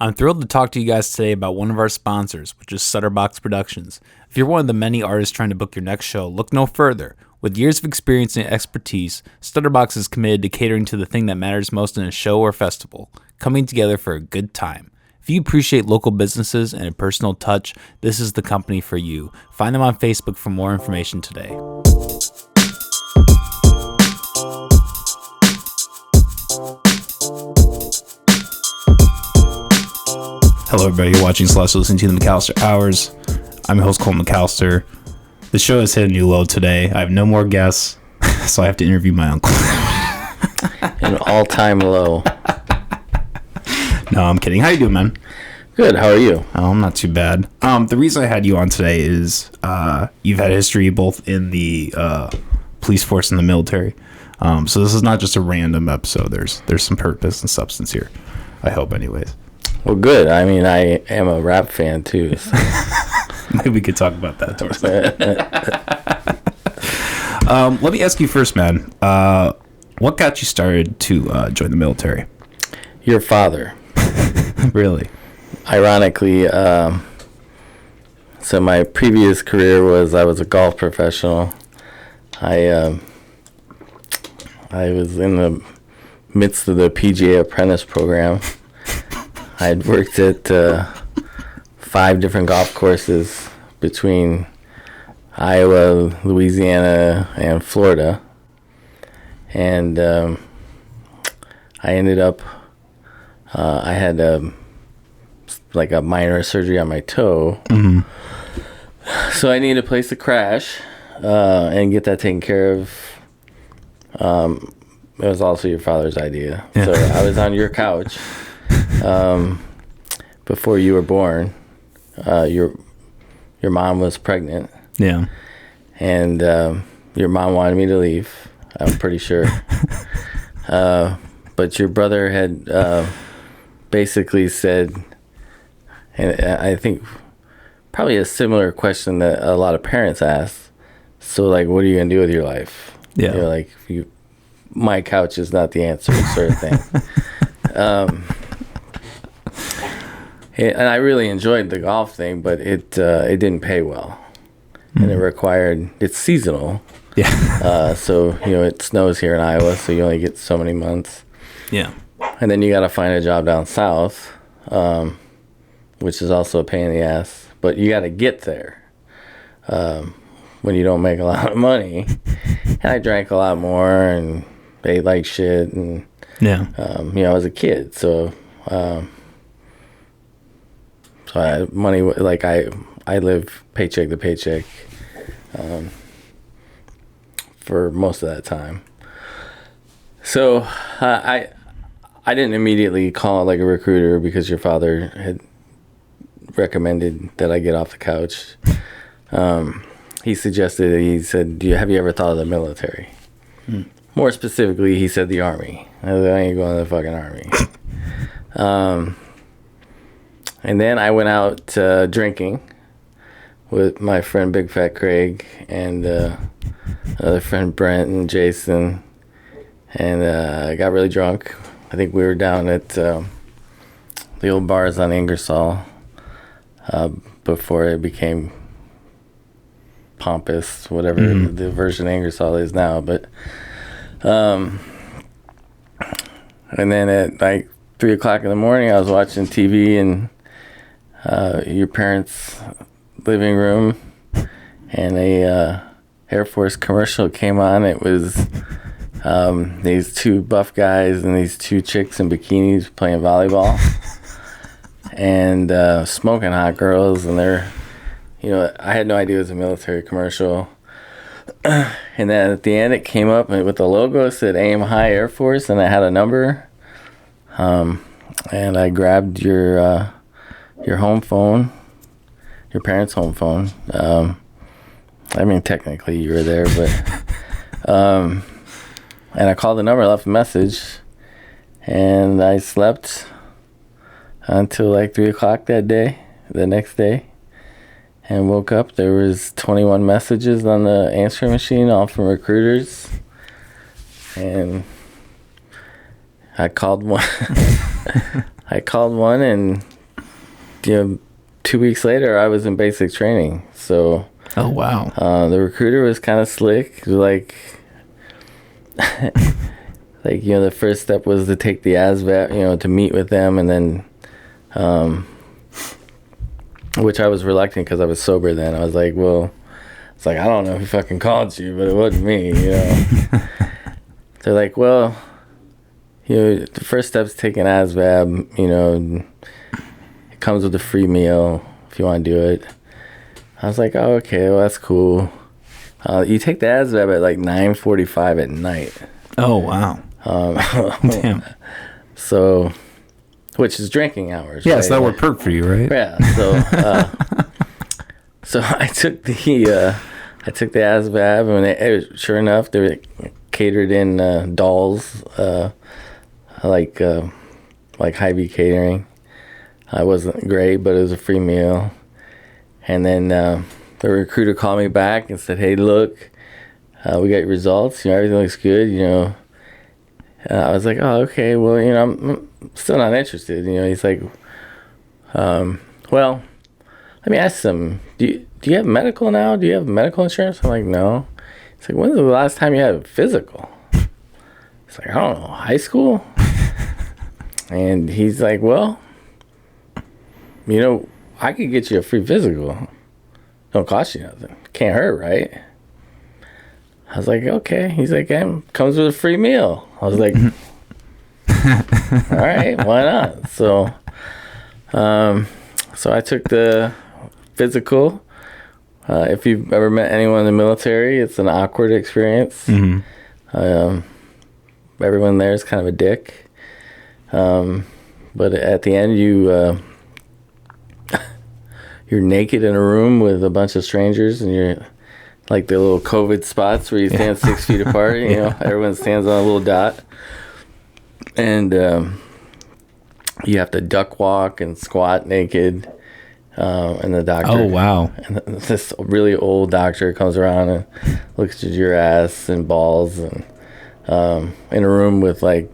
I'm thrilled to talk to you guys today about one of our sponsors, which is Sutterbox Productions. If you're one of the many artists trying to book your next show, look no further. With years of experience and expertise, Stutterbox is committed to catering to the thing that matters most in a show or festival, coming together for a good time. If you appreciate local businesses and a personal touch, this is the company for you. Find them on Facebook for more information today. Hello everybody, you're watching / listening to the McAllister Hours. I'm your host, Cole McAllister. The show has hit a new low today. I have no more guests, so I have to interview my uncle. An all-time low. No, I'm kidding. How you doing, man? Good, how are you? Oh, I'm not too bad. The reason I had you on today is you've had history both in the police force and the military. So this is not just a random episode. There's some purpose and substance here. I hope, anyways. Well, good. I mean, I am a rap fan, too. So. Maybe we could talk about that towards the end. Let me ask you first, man. What got you started to join the military? Your father. Really? Ironically, so my previous career was I was a golf professional. I was in the midst of the PGA apprentice program. I'd worked at 5 different golf courses between Iowa, Louisiana, and Florida. And I ended up, I had a minor surgery on my toe. Mm-hmm. So I needed a place to crash and get that taken care of. It was also your father's idea. Yeah. So I was on your couch. Before you were born, your mom was pregnant. Yeah. And your mom wanted me to leave, I'm pretty sure. But your brother had basically said, and I think probably a similar question that a lot of parents ask. So, like, what are you going to do with your life? Yeah. You're like, my couch is not the answer, sort of thing. And I really enjoyed the golf thing, but it didn't pay well, and it's seasonal. Yeah. So it snows here in Iowa, so you only get so many months. Yeah. And then you got to find a job down south, which is also a pain in the ass. But you got to get there when you don't make a lot of money. And I drank a lot more and ate like shit, and yeah. I was a kid, so. So I live paycheck to paycheck for most of that time. So I didn't immediately call like a recruiter because your father had recommended that I get off the couch. He said, have you ever thought of the military? More specifically, he said the Army. I was like, I ain't going to the fucking Army. And then I went out drinking with my friend Big Fat Craig and another friend Brent and Jason. And I got really drunk. I think we were down at the old bars on Ingersoll before it became pompous, whatever the version of Ingersoll is now. But and then at like 3 o'clock in the morning, I was watching TV and your parents' living room, and a Air Force commercial came on. It was these 2 buff guys and these 2 chicks in bikinis playing volleyball and smoking hot girls, and they're, I had no idea it was a military commercial. And then at the end, it came up with the logo. It said Aim High Air Force, and it had a number. And I grabbed your home phone, your parents' home phone. I mean, technically you were there, but and I called the number, left a message, and I slept until like 3 o'clock the next day, and woke up. There was 21 messages on the answering machine, all from recruiters, and I called one. And 2 weeks later, I was in basic training. So, Oh, wow. The recruiter was kind of slick. Like, the first step was to take the ASVAB, to meet with them, and then, which I was reluctant because I was sober then. I was like, well, it's like, I don't know who fucking called you, but it wasn't me, They're like, well, the first step's taking ASVAB, it comes with a free meal if you want to do it. I was like, oh, okay, well, that's cool. You take the ASVAB at like 9:45 at night. Oh, wow. Damn. So, which is drinking hours. Yeah, right? so that would perk for you, right? Yeah. So I took the ASVAB, and sure enough, they were catered in dolls, like Hy-Vee catering. I wasn't great, but it was a free meal. And then the recruiter called me back and said, "Hey, look, we got your results. Everything looks good. I was like, "Oh, okay. Well, I'm still not interested." He's like, "Well, let me ask them. Do you have medical now? Do you have medical insurance?" I'm like, "No." He's like, "When's the last time you had a physical?" It's like, "I don't know, high school." And he's like, "Well, I could get you a free physical. Don't cost you nothing. Can't hurt, right?" I was like, "Okay." He's like, "Comes with a free meal." I was like, "All right, why not?" So I took the physical. If you've ever met anyone in the military, it's an awkward experience. Mm-hmm. Everyone there is kind of a dick. But at the end, you're naked in a room with a bunch of strangers, and you're like the little COVID spots where you stand 6 feet apart. Everyone stands on a little dot, and you have to duck walk and squat naked. And the doctor. Oh, wow. And this really old doctor comes around and looks at your ass and balls, and in a room with like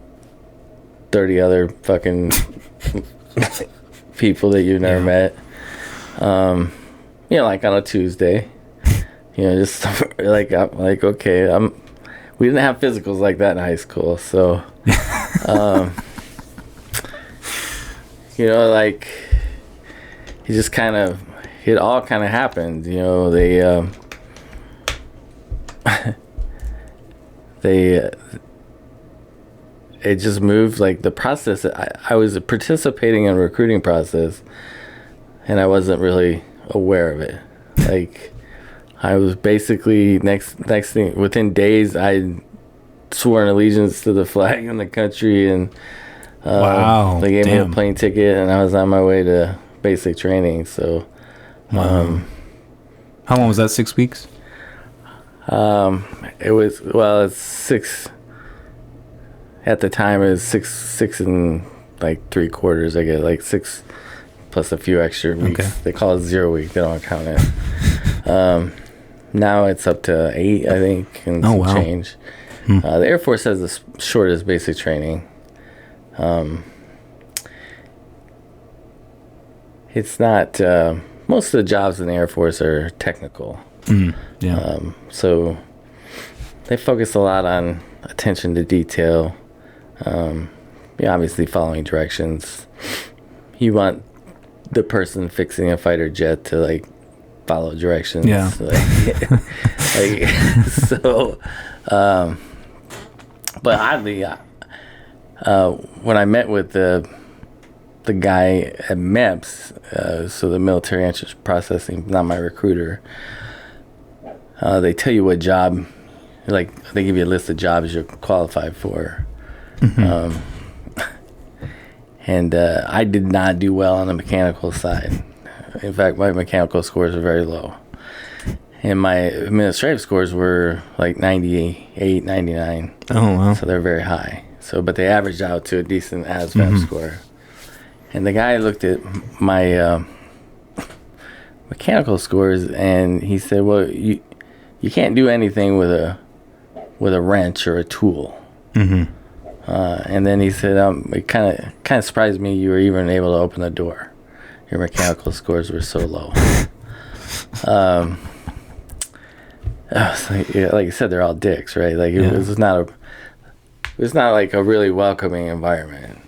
30 other fucking people that you've never met. Like on a Tuesday, just like, I'm like, okay, we didn't have physicals like that in high school. So, like, he just it all kind of happened. It just moved, like the process. I was participating in a recruiting process, and I wasn't really aware of it. Like, I was basically next thing, within days, I swore an allegiance to the flag and the country, and wow, they gave me a plane ticket, and I was on my way to basic training. So, how long was that? 6 weeks? It was, well, it's 6. At the time, it was six and like 3/4. I get like 6 plus a few extra weeks. Okay. They call it 0 week. They don't count it. Now it's up to 8, I think, and some change. The Air Force has the shortest basic training. It's not. Most of the jobs in the Air Force are technical. Yeah. So they focus a lot on attention to detail. Obviously following directions. You want the person fixing a fighter jet to like follow directions. Yeah. So, but oddly, when I met with the guy at MEPS, so the military entrance processing, not my recruiter, they tell you what job, like they give you a list of jobs you're qualified for. Mm-hmm. And I did not do well on the mechanical side. In fact, my mechanical scores were very low. And my administrative scores were like 98, 99. Oh, wow. So they're very high. But they averaged out to a decent ASVAB score. And the guy looked at my mechanical scores, and he said, "Well, you can't do anything with a wrench or a tool." Mm-hmm. And then he said, "It kind of surprised me you were even able to open the door. your mechanical scores were so low. Like you said, they're all dicks, right? Like it was not like a really welcoming environment,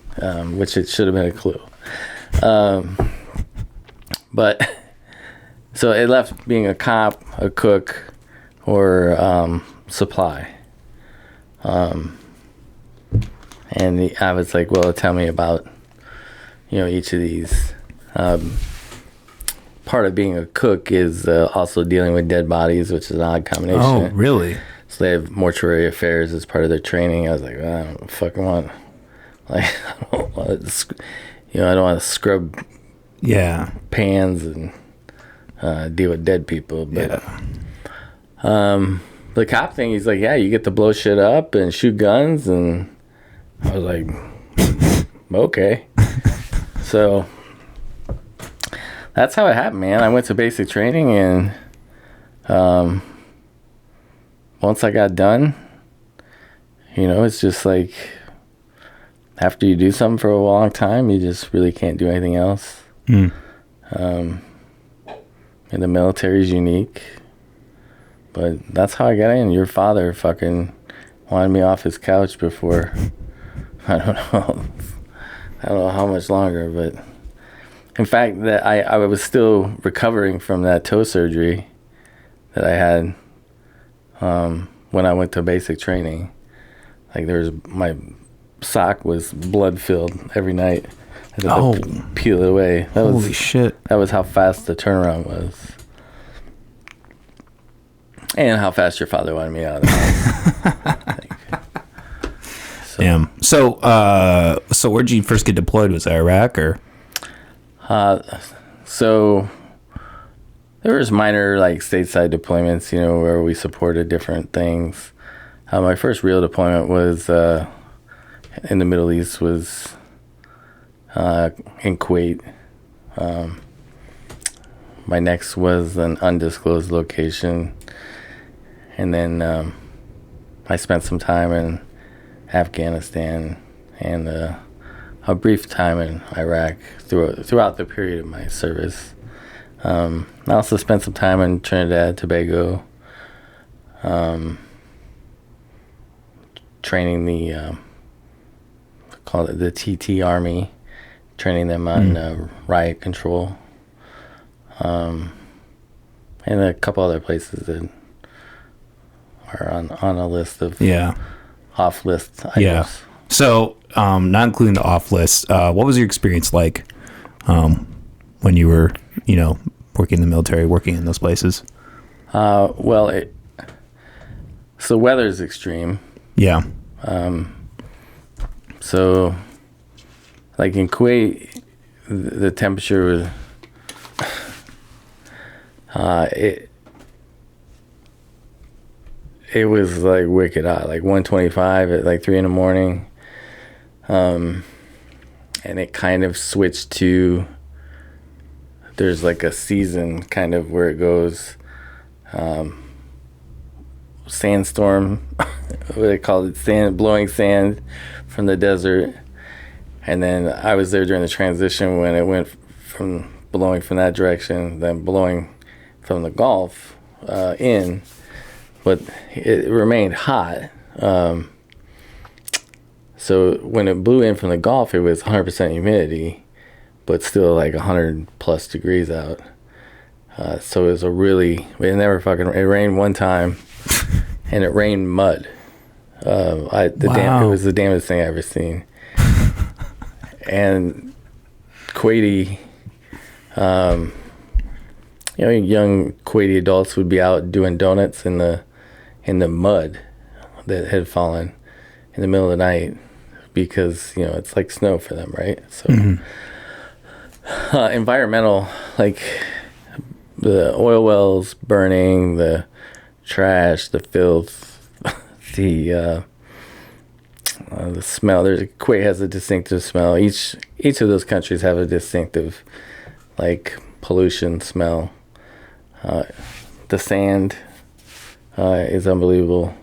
which it should have been a clue. But so it left being a cop, a cook, or supply. And I was like, well, tell me about, each of these. Part of being a cook is also dealing with dead bodies, which is an odd combination. Oh, really? So they have mortuary affairs as part of their training. I was like, I don't fucking want, like, I don't want to, I don't want to scrub pans and deal with dead people. But the cop thing, he's like, yeah, you get to blow shit up and shoot guns. And I was like, okay. So that's how it happened, man. I went to basic training, and once I got done, it's just like after you do something for a long time, you just really can't do anything else. And the military is unique, but that's how I got in. Your father fucking wanted me off his couch before, I don't know how much longer, but in fact, that I was still recovering from that toe surgery that I had when I went to basic training. Like my sock was blood filled every night. I had to peel it away. Holy shit! That was how fast the turnaround was, and how fast your father wanted me out of the house. So. Damn. So where'd you first get deployed? Was that Iraq or? So there was minor like stateside deployments, where we supported different things. My first real deployment was in the Middle East, was in Kuwait. My next was an undisclosed location, and then I spent some time in Afghanistan and a brief time in Iraq throughout the period of my service. I also spent some time in Trinidad, Tobago, training the call it the TT Army, training them on riot control, and a couple other places that are on a list of off list items. Yeah. So, not including the off list, what was your experience like when you were, working in the military, working in those places? So weather is extreme. Yeah. So, like in Kuwait, the temperature was it was like wicked hot, like 125 at like 3 a.m. And it kind of switched to, there's like a season kind of where it goes sandstorm, what they call it, blowing sand from the desert. And then I was there during the transition when it went from blowing from that direction, then blowing from the Gulf in, but it remained hot. So when it blew in from the Gulf, it was 100% humidity, but still like 100 plus degrees out. So it was it rained one time, and it rained mud. It was the damnedest thing I ever seen. And Kuwaiti, young Kuwaiti adults would be out doing donuts in the mud that had fallen in the middle of the night, because it's like snow for them, right? So environmental, like the oil wells burning, the trash, the filth, the smell. Kuwait has a distinctive smell. Each of those countries have a distinctive like pollution smell. The sand is unbelievable.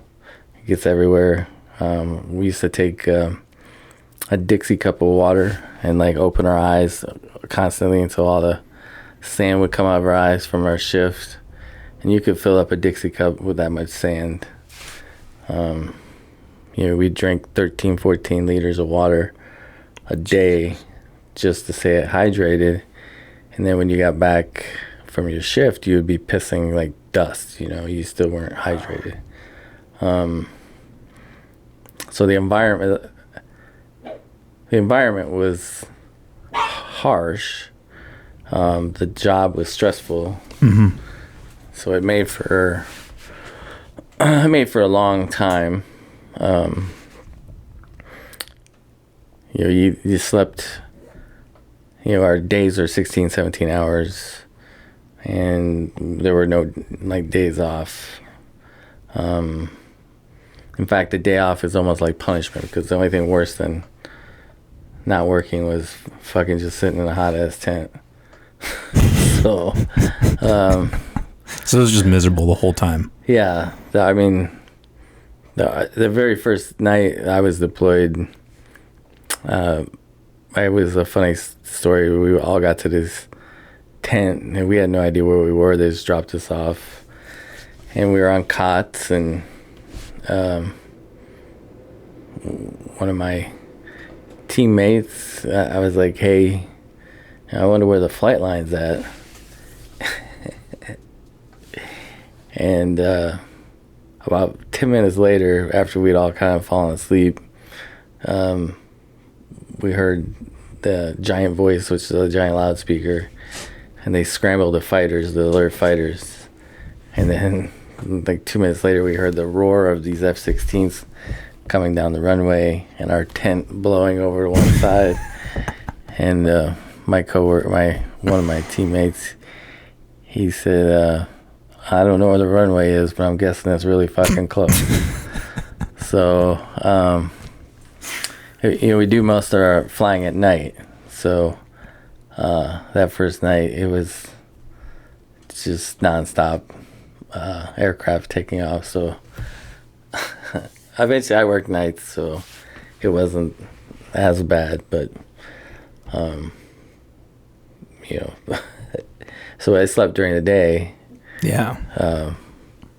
It gets everywhere. We used to take a Dixie cup of water and like open our eyes constantly until all the sand would come out of our eyes from our shift. And you could fill up a Dixie cup with that much sand. We'd drink 13, 14 liters of water a day just to stay hydrated. And then when you got back from your shift, you would be pissing like dust. You still weren't hydrated. So the environment was harsh. The job was stressful. Mm-hmm. So it made for a long time. You slept, our days are 16, 17 hours, and there were no like days off. In fact, the day off is almost like punishment, because the only thing worse than not working was fucking just sitting in a hot ass tent. So it was just miserable the whole time. Yeah. The very first night I was deployed, it was a funny story. We all got to this tent, and we had no idea where we were. They just dropped us off, and we were on cots, and one of my teammates, I was like, hey, I wonder where the flight line's at. And about 10 minutes later, after we'd all kind of fallen asleep, we heard the giant voice, which is a giant loudspeaker, and they scrambled the fighters, the alert fighters. And then like 2 minutes later, we heard the roar of these F-16s coming down the runway, and our tent blowing over to one side. And one of my teammates, he said, I don't know where the runway is, but I'm guessing it's really fucking close. So, we do most of our flying at night. So, that first night, it was just nonstop aircraft taking off. So, eventually I worked nights, so it wasn't as bad, but, so I slept during the day. Yeah.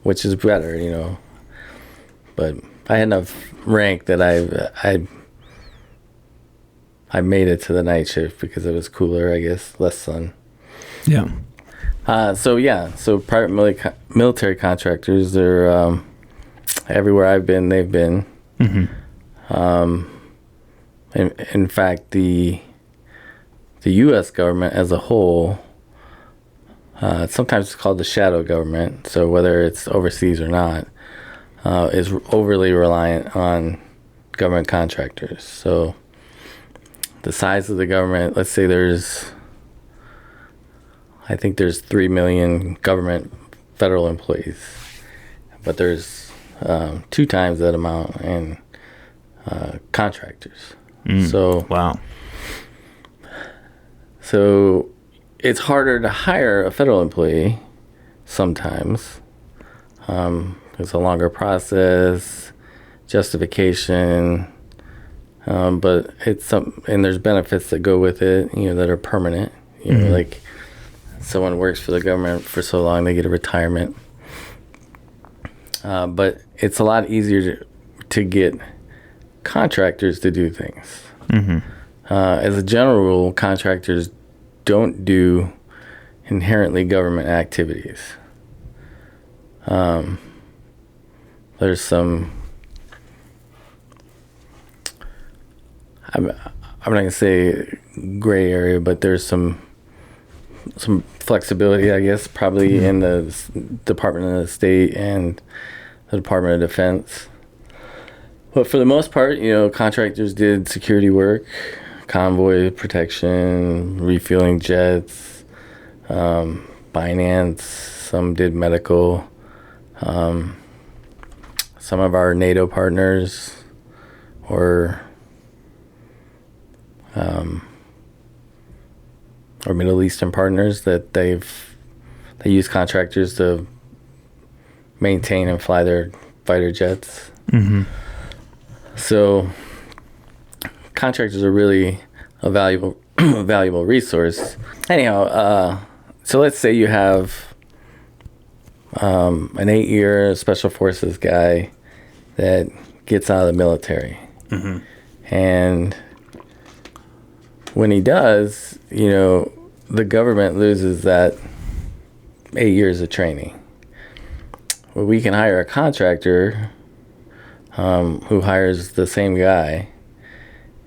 Which is better, but I had enough rank that I made it to the night shift because it was cooler, I guess, less sun. Yeah. So private military contractors, they're everywhere I've been, they've been. Mm-hmm. In fact, the U.S. government as a whole, sometimes it's called the shadow government, so whether it's overseas or not, is overly reliant on government contractors. So the size of the government, let's say I think there's 3 million government federal employees, but there's 2 times that amount in contractors. So wow. So it's harder to hire a federal employee sometimes. It's a longer process, justification, but and there's benefits that go with it, that are permanent. Like someone works for the government for so long, they get a retirement. But it's a lot easier to get contractors to do things. Mm-hmm. As a general rule, contractors don't do inherently government activities. There's some, I'm not gonna say gray area, but there's some flexibility, I guess, probably in the Department of State and the Department of Defense. But for the most part, contractors did security work, convoy protection, refueling jets, finance. Some did medical. Some of our NATO partners or Middle Eastern partners that they use contractors to maintain and fly their fighter jets. Mm-hmm. So contractors are really a valuable valuable resource. Anyhow, so let's say you have an 8-year special forces guy that gets out of the military. Mm-hmm. And when he does, the government loses that 8 years of training. Well, we can hire a contractor who hires the same guy,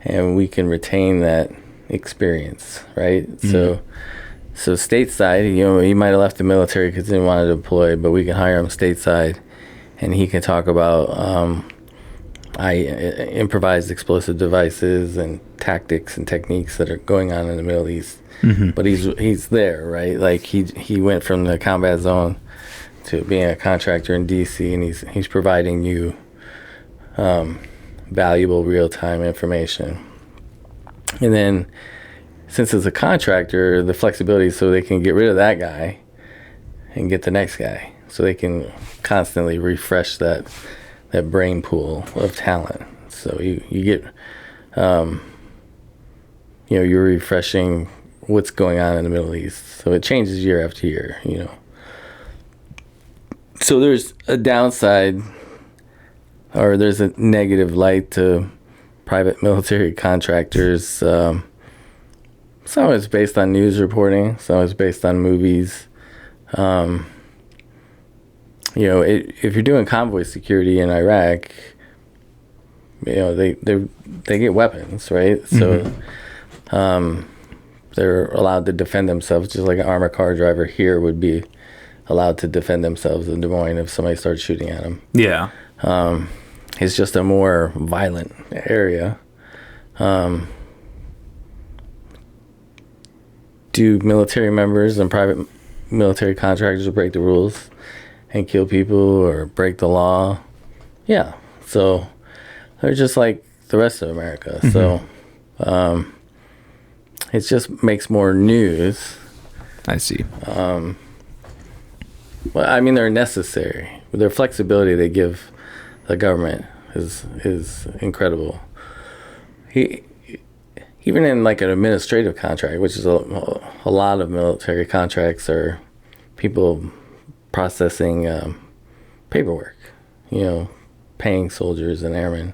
and we can retain that experience, right? Mm-hmm. So stateside, he might have left the military because he didn't want to deploy, but we can hire him stateside, and he can talk about improvised explosive devices and tactics and techniques that are going on in the Middle East. Mm-hmm. But he's there, right? Like he went from the combat zone to being a contractor in DC, and he's providing you valuable real-time information. And then, since it's a contractor, the flexibility so they can get rid of that guy and get the next guy, so they can constantly refresh that brain pool of talent. So you get, you're refreshing what's going on in the Middle East. So it changes year after year, So there's a downside, or there's a negative light to private military contractors. Some of it's based on news reporting. Some of it's based on movies. If you're doing convoy security in Iraq, they get weapons, right? Mm-hmm. So they're allowed to defend themselves, just like an armored car driver here would be allowed to defend themselves in Des Moines if somebody starts shooting at them. Yeah. It's just a more violent area. Do military members and private military contractors break the rules and kill people or break the law? Yeah. So they're just like the rest of America. Mm-hmm. So it just makes more news. I see. Well, I mean, they're necessary. Their flexibility they give the government is incredible. Even in like an administrative contract, which is a lot of military contracts, are people processing paperwork, paying soldiers and airmen.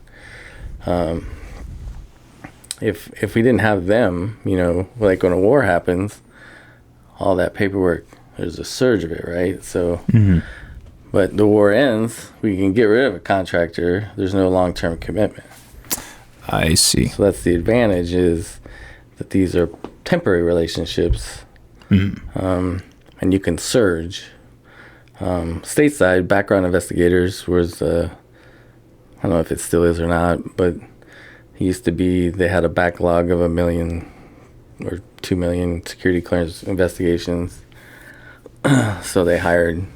If we didn't have them, like when a war happens, all that paperwork, there's a surge of it, right? So, mm-hmm. But the war ends, we can get rid of a contractor. There's no long-term commitment. I see. So that's the advantage, is that these are temporary relationships, mm-hmm. And you can surge. Stateside, background investigators was, I don't know if it still is or not, but it used to be they had a backlog of 1 million or 2 million security clearance investigations. So they hired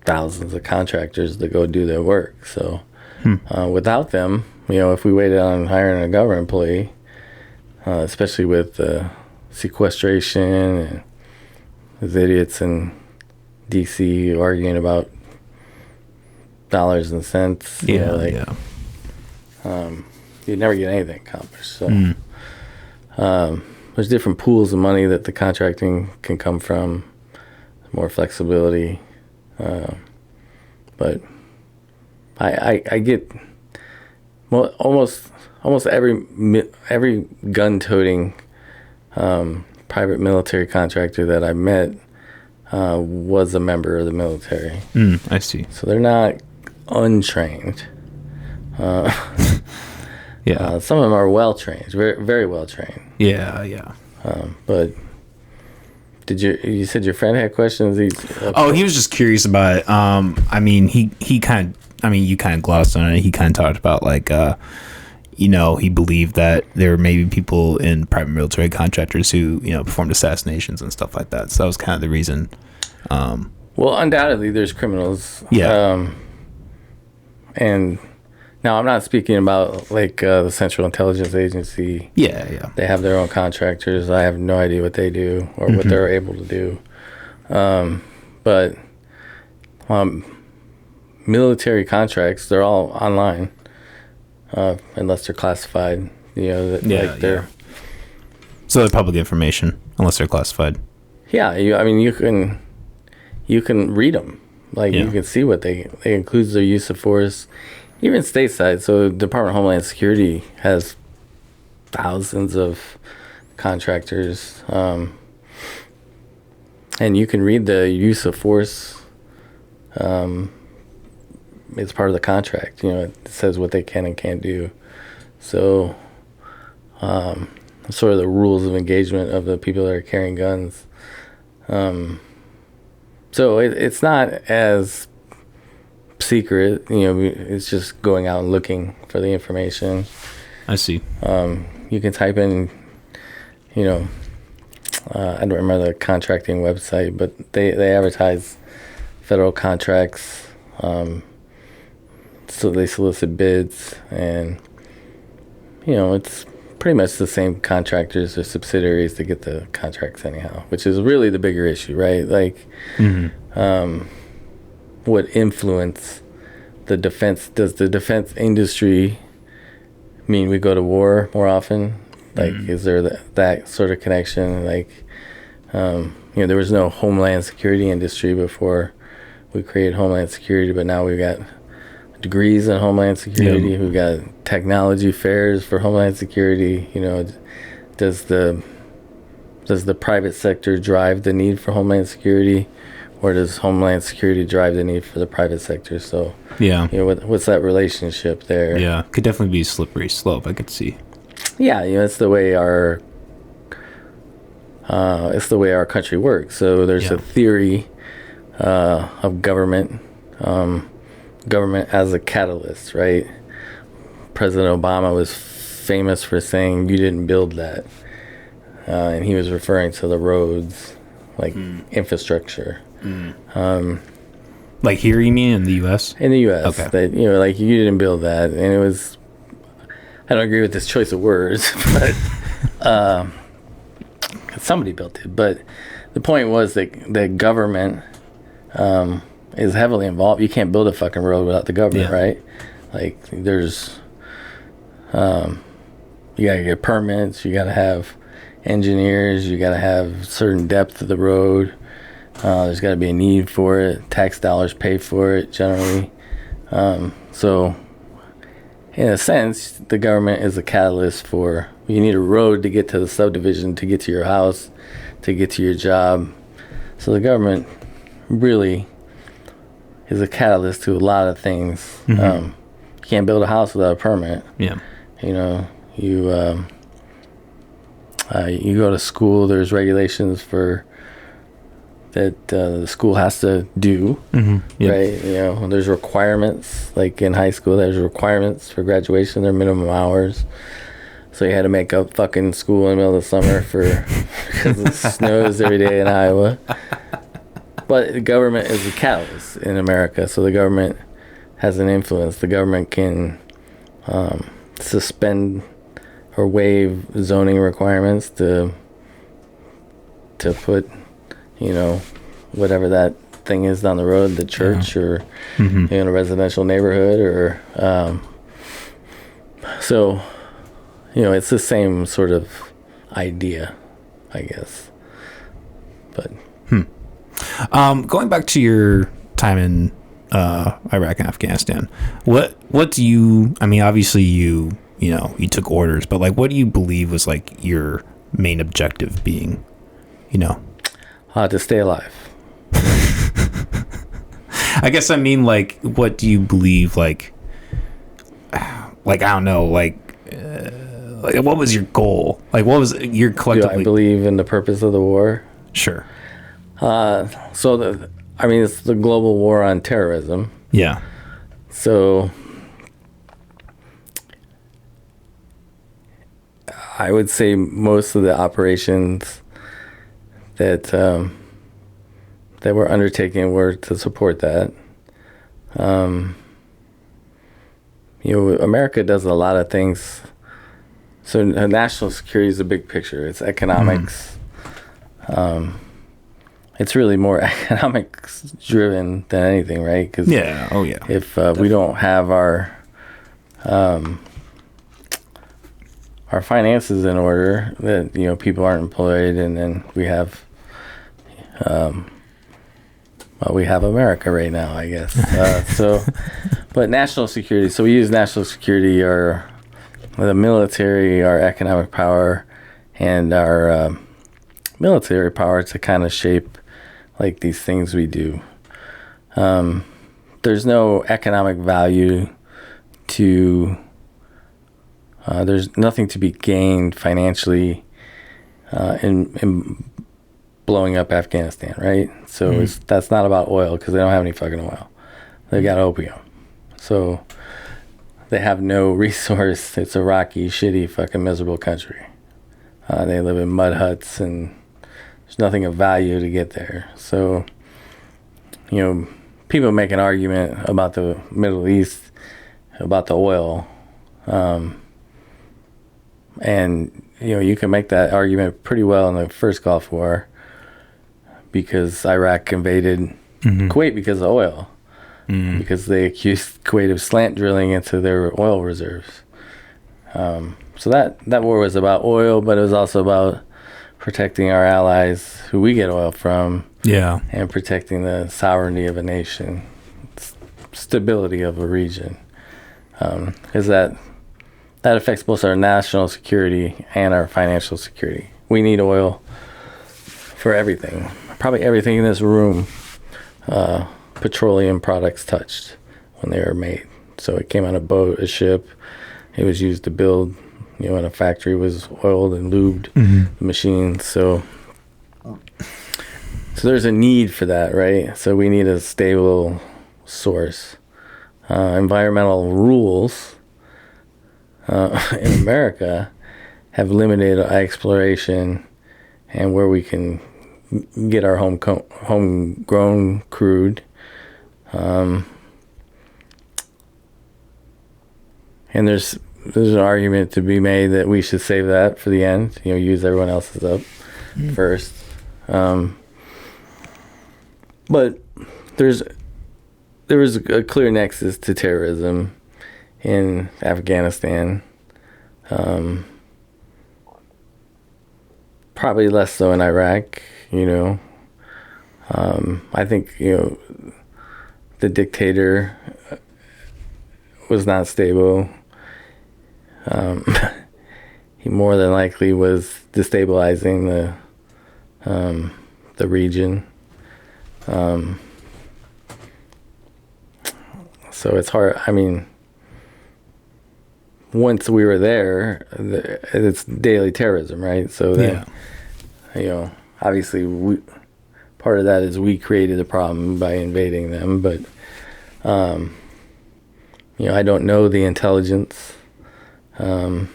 thousands of contractors to go do their work. So without them, if we waited on hiring a government employee, especially with sequestration and those idiots in DC arguing about dollars and cents, you'd never get anything accomplished. So there's different pools of money that the contracting can come from, more flexibility, but I get almost every gun-toting private military contractor that I met was a member of the military. I see. So they're not untrained. Yeah. Some of them are well trained, very, very well trained. Yeah. But you said your friend had questions? He was just curious about it. You kind of glossed on it. He kind of talked about he believed that there were maybe people in private military contractors who, performed assassinations and stuff like that. So that was kind of the reason. Well, undoubtedly there's criminals. Yeah. And now I'm not speaking about the Central Intelligence Agency. Yeah. They have their own contractors. I have no idea what they do or what they're able to do. But military contracts, they're all online, unless they're classified like they're so they're public information unless they're classified. I mean you can read them, like you can see what they includes their use of force, even stateside. So Department of Homeland Security has thousands of contractors, and you can read the use of force. It's part of the contract. It says what they can and can't do. So, sort of the rules of engagement of the people that are carrying guns. So it's not as secret. It's just going out and looking for the information. I see. You can type in, I don't remember the contracting website, but they advertise federal contracts. So they solicit bids, and it's pretty much the same contractors or subsidiaries to get the contracts anyhow, which is really the bigger issue, right? Like, what influence the defense? Does the defense industry mean we go to war more often? Like, is there that sort of connection? Like, there was no Homeland Security industry before we created Homeland Security, but now we've got degrees in Homeland Security. We've got technology fairs for Homeland Security. Does the private sector drive the need for Homeland Security, or does Homeland Security drive the need for the private sector? So what's that relationship there? Yeah, could definitely be a slippery slope. I could see. Yeah, it's the way our country works. So there's a theory of government as a catalyst, right? President Obama was famous for saying, "You didn't build that," and he was referring to the roads, like infrastructure. Like here, you mean in the U.S.? In the U.S., okay. That like you didn't build that, and it was. I don't agree with this choice of words, but somebody built it. But the point was that government is heavily involved. You can't build a fucking road without the government, right? Like there's, you gotta get permits. You gotta have engineers. You gotta have certain depth of the road. There's got to be a need for it. Tax dollars pay for it generally. So. In a sense, the government is a catalyst for, you need a road to get to the subdivision, to get to your house, to get to your job. So the government really is a catalyst to a lot of things. You can't build a house without a permit. Yeah. You go to school, there's regulations for that the school has to do, right? There's requirements, like in high school, there's requirements for graduation, their minimum hours. So you had to make up fucking school in the middle of the summer because it snows every day in Iowa. But the government is a catalyst in America, so the government has an influence. The government can suspend or waive zoning requirements to put whatever that thing is down the road, the church or in a residential neighborhood, or so it's the same sort of idea, I guess. But going back to your time in Iraq and Afghanistan, what do you? I mean, obviously you took orders, but like, what do you believe was like your main objective being? To stay alive. I guess I mean, like, what do you believe? Like I don't know, like what was your goal? Like, what was your collectively? Do I believe in the purpose of the war? Sure. It's the global war on terrorism. Yeah. So I would say most of the operations that were undertaken were to support that. America does a lot of things. So national security is a big picture. It's economics. It's really more economics driven than anything, right? Cause if we don't have our our finances in order, that people aren't employed, and then we have America right now, I guess. But national security. So we use national security, the military, our economic power, and our military power to kind of shape like these things we do. There's no economic value to. There's nothing to be gained financially in blowing up Afghanistan, right? So that's not about oil, because they don't have any fucking oil. They got opium. So they have no resource. It's a rocky, shitty, fucking miserable country. They live in mud huts, and there's nothing of value to get there. So, people make an argument about the Middle East, about the oil. And, you can make that argument pretty well in the first Gulf War, because Iraq invaded Kuwait because of oil. Because they accused Kuwait of slant drilling into their oil reserves. So that war was about oil, but it was also about protecting our allies who we get oil from. Yeah. And protecting the sovereignty of a nation, stability of a region. Because that affects both our national security and our financial security. We need oil for everything. Probably everything in this room, petroleum products touched when they were made. So it came on a boat, a ship. It was used to build, in a factory, was oiled and lubed, the machines. So there's a need for that, right? So we need a stable source. Environmental rules in America have limited exploration and where we can get our homegrown crude. And there's an argument to be made that we should save that for the end, use everyone else's up first. But there was a clear nexus to terrorism in Afghanistan. Probably less so in Iraq, I think, the dictator was not stable. He more than likely was destabilizing the region. So it's hard. I mean, once we were there, it's daily terrorism, right? So then, obviously, part of that is we created a problem by invading them, but I don't know the intelligence. They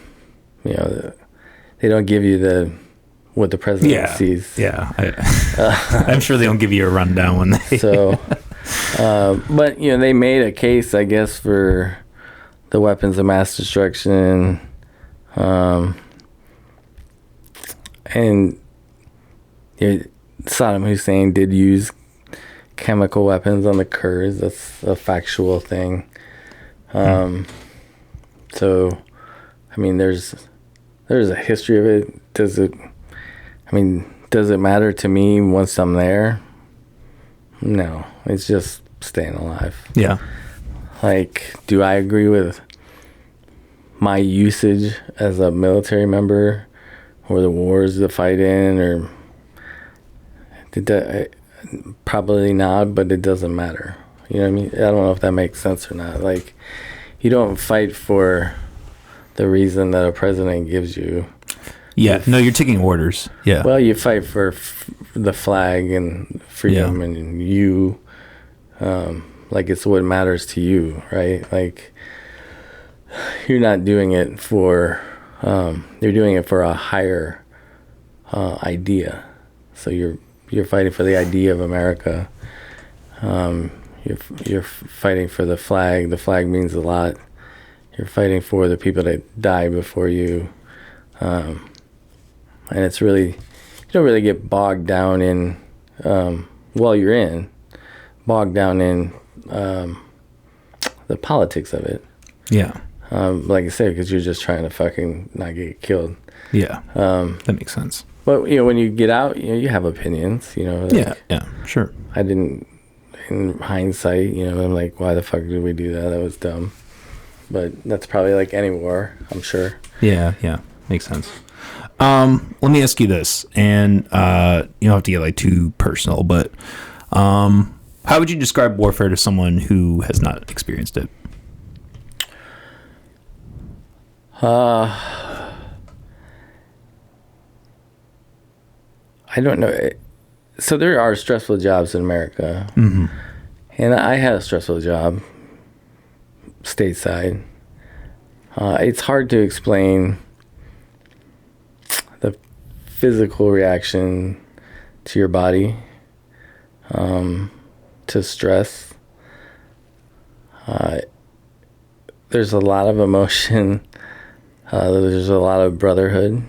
don't give you what the president sees. Yeah, I'm sure they don't give you a rundown when they. So, but they made a case, I guess, for the weapons of mass destruction, and Saddam Hussein did use chemical weapons on the Kurds. That's a factual thing. So, I mean, there's a history of it. Does it matter to me once I'm there? No, it's just staying alive. Yeah. Like, do I agree with my usage as a military member, or the wars to fight in, or did that? Probably not, but it doesn't matter. You know what I mean? I don't know if that makes sense or not. Like, you don't fight for the reason that a president gives you. Yeah, no, you're taking orders. Yeah. Well, you fight for the flag and freedom, and you, like, it's what matters to you, right? Like, you're not doing it for, you're doing it for a higher idea. So you're fighting for the idea of America. You're fighting for the flag. The flag means a lot. You're fighting for the people that die before you. And it's really, you don't really get bogged down in, bogged down in the politics of it. Yeah. Like I said, because you're just trying to fucking not get killed. Yeah. That makes sense. But, when you get out, you have opinions, Yeah, sure. I didn't, in hindsight, I'm like, why the fuck did we do that? That was dumb. But that's probably like any war, I'm sure. Yeah, makes sense. Let me ask you this, and you don't have to get like too personal, but how would you describe warfare to someone who has not experienced it? I don't know. So there are stressful jobs in America. Mm-hmm. And I had a stressful job stateside. It's hard to explain the physical reaction to your body to stress. There's a lot of emotion. There's a lot of brotherhood.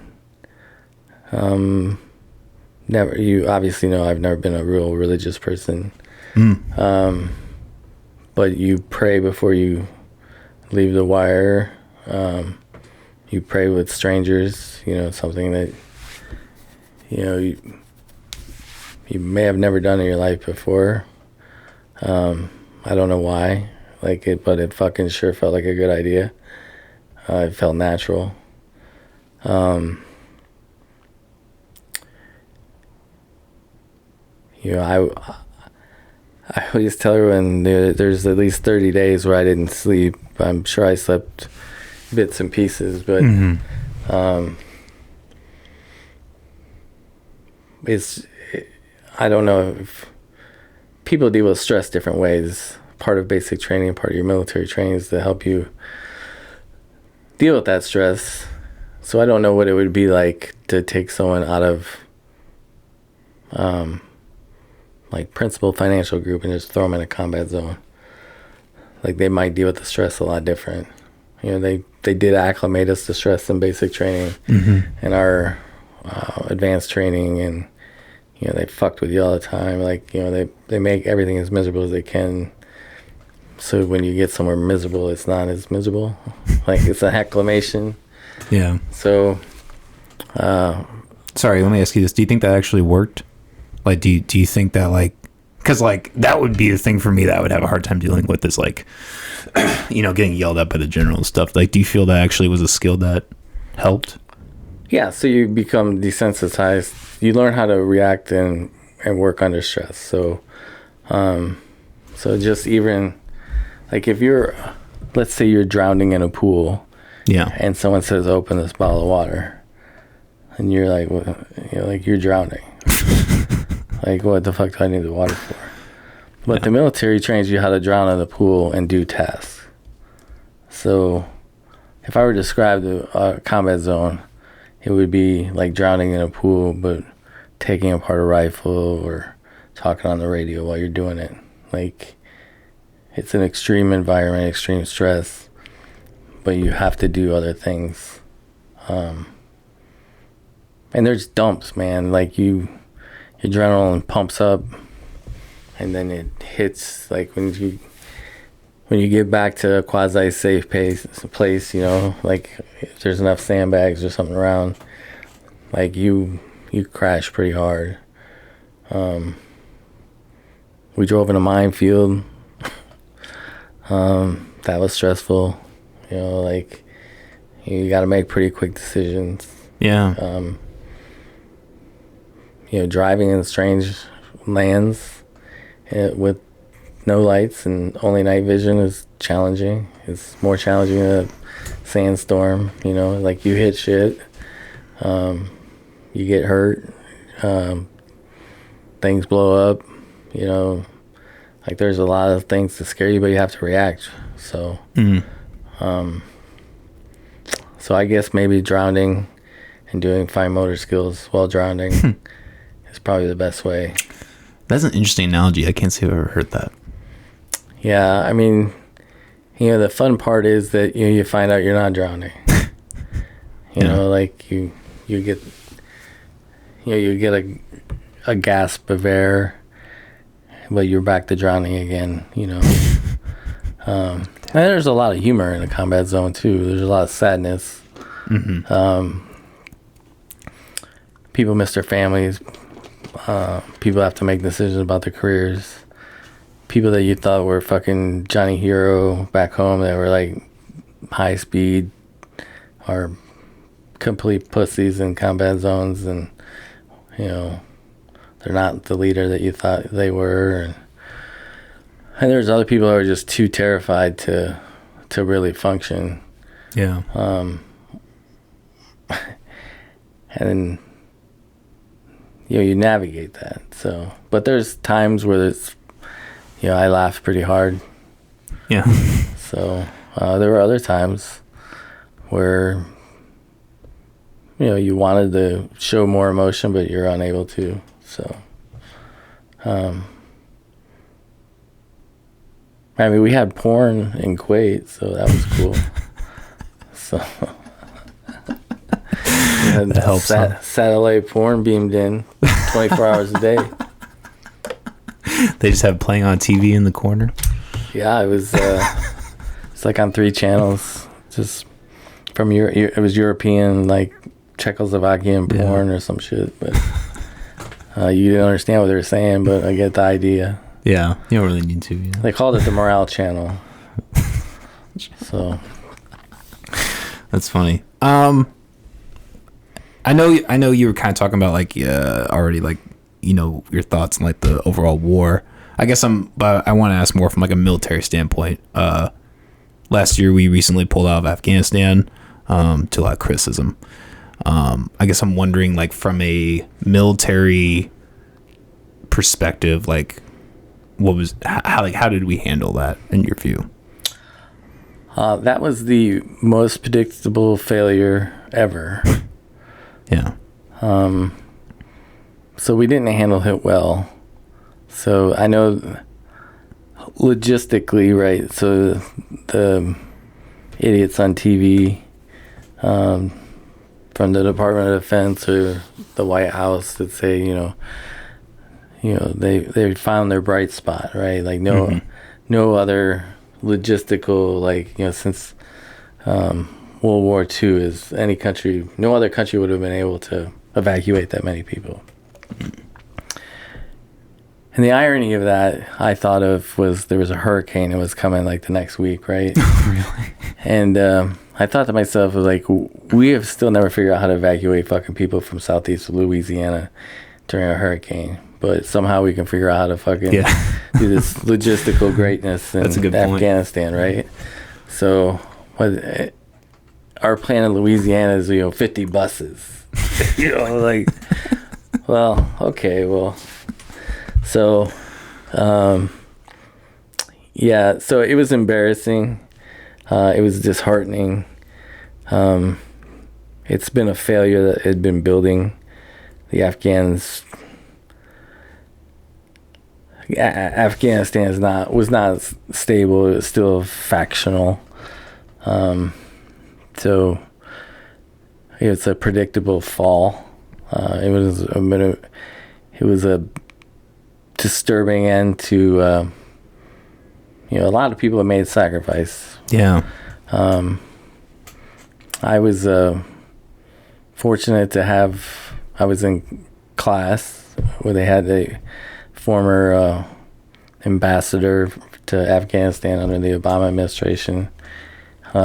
You obviously know I've never been a real religious person. But you pray before you leave the wire. You pray with strangers, something that, you may have never done in your life before. I don't know why, but it fucking sure felt like a good idea. It felt natural. I always tell everyone there's at least 30 days where I didn't sleep. I'm sure I slept bits and pieces, but I don't know if people deal with stress different ways. Part of basic training, part of your military training is to help you deal with that stress. So I don't know what it would be like to take someone out of Principal Financial Group and just throw them in a combat zone. They might deal with the stress a lot different. They did acclimate us to stress in basic training and our advanced training, and they fucked with you all the time. They make everything as miserable as they can. So when you get somewhere miserable, it's not as miserable. It's an acclimation. Yeah. So, sorry, let me ask you this. Do you think that actually worked? Do you think that, because, that would be the thing for me that I would have a hard time dealing with is, getting yelled at by the general and stuff. Do you feel that actually was a skill that helped? Yeah, so you become desensitized. You learn how to react and work under stress. So just even, if let's say you're drowning in a pool. Yeah. And someone says, open this bottle of water. And you're like, you're drowning. What the fuck do I need the water for? But the military trains you how to drown in the pool and do tasks. So if I were to describe the combat zone, it would be like drowning in a pool, but taking apart a rifle or talking on the radio while you're doing it. It's an extreme environment, extreme stress, but you have to do other things. And there's dumps, man. Your adrenaline pumps up, and then it hits. When you get back to a quasi safe place, if there's enough sandbags or something around, you crash pretty hard. We drove in a minefield. That was stressful. You got to make pretty quick decisions. Yeah. Driving in strange lands with no lights and only night vision is challenging. It's more challenging than a sandstorm. You hit shit, you get hurt, things blow up. There's a lot of things to scare you, but you have to react. So, so I guess maybe drowning and doing fine motor skills while drowning. It's probably the best way. That's an interesting analogy. I can't say I've ever heard that. Yeah, I mean, the fun part is that you find out you're not drowning. You get a gasp of air, but you're back to drowning again. Damn. And there's a lot of humor in a combat zone too. There's a lot of sadness. People miss their families. People have to make decisions about their careers. People that you thought were fucking Johnny Hero back home that were like high speed are complete pussies in combat zones, and you know, they're not the leader that you thought they were. And there's other people who are just too terrified to really function. Yeah. And you know, you navigate that. So, but there's times where it's, you know, I laugh pretty hard. Yeah. So there were other times where, you know, you wanted to show more emotion, but you're unable to. So, I mean, we had porn in Kuwait, so that was cool. So, that helps. Satellite porn beamed in 24 hours a day. They just have playing on TV in the corner. Yeah, it was. It's like on 3 channels, just from it was European, like Czechoslovakian porn or some shit. But you didn't understand what they were saying, but I get the idea. Yeah, you don't really need to. You know? They called it the Morale Channel. So that's funny. I know you were kind of talking about like already, like, you know, your thoughts on like the overall war. I guess but I want to ask more from like a military standpoint. Last year we recently pulled out of Afghanistan to a lot of criticism. I guess I'm wondering, like, from a military perspective, like, how did we handle that in your view? That was the most predictable failure ever. Yeah. So we didn't handle it well. So I know logistically, right? So the idiots on TV, from the Department of Defense or the White House that say, you know, they found their bright spot, right? Like no other logistical, like, you know, since World War II is no other country would have been able to evacuate that many people. And the irony of that I thought of was there was a hurricane that was coming like the next week, right? Really? And I thought to myself, like, we have still never figured out how to evacuate fucking people from southeast Louisiana during a hurricane. But somehow we can figure out how to fucking do this logistical greatness in Afghanistan, right? So our plan in Louisiana is, you know, 50 buses. You know, like, well, okay, well. So, yeah, so it was embarrassing. It was disheartening. It's been a failure that had been building. The Afghanistan was not stable. It was still factional. So it's a predictable fall. It was a disturbing end to you know, a lot of people have made sacrifice. Yeah. I was fortunate to have, I was in class where they had a former ambassador to Afghanistan under the Obama administration,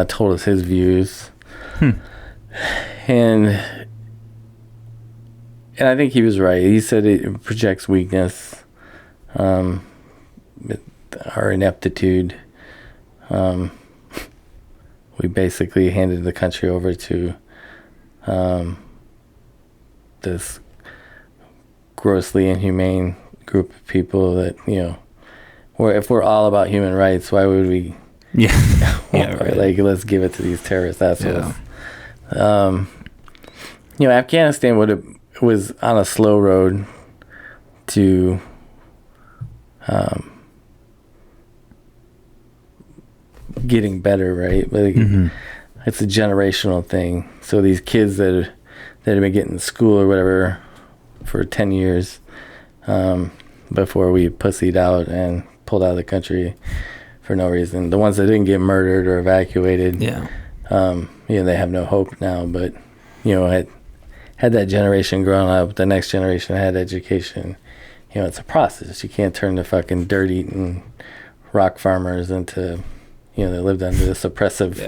told us his views. And I think he was right. He said it projects weakness, our ineptitude. We basically handed the country over to this grossly inhumane group of people that, you know, if we're all about human rights, why would we? Yeah. Yeah. Right. Like, let's give it to these terrorist assholes. Yeah. You know, Afghanistan was on a slow road to getting better, right? But it's a generational thing. So these kids that have been getting school or whatever for 10 years before we pussied out and pulled out of the country for no reason. The ones that didn't get murdered or evacuated, they have no hope now. But, had that generation grown up, the next generation had education. It's a process. You can't turn the fucking dirt-eating rock farmers into, they lived under this oppressive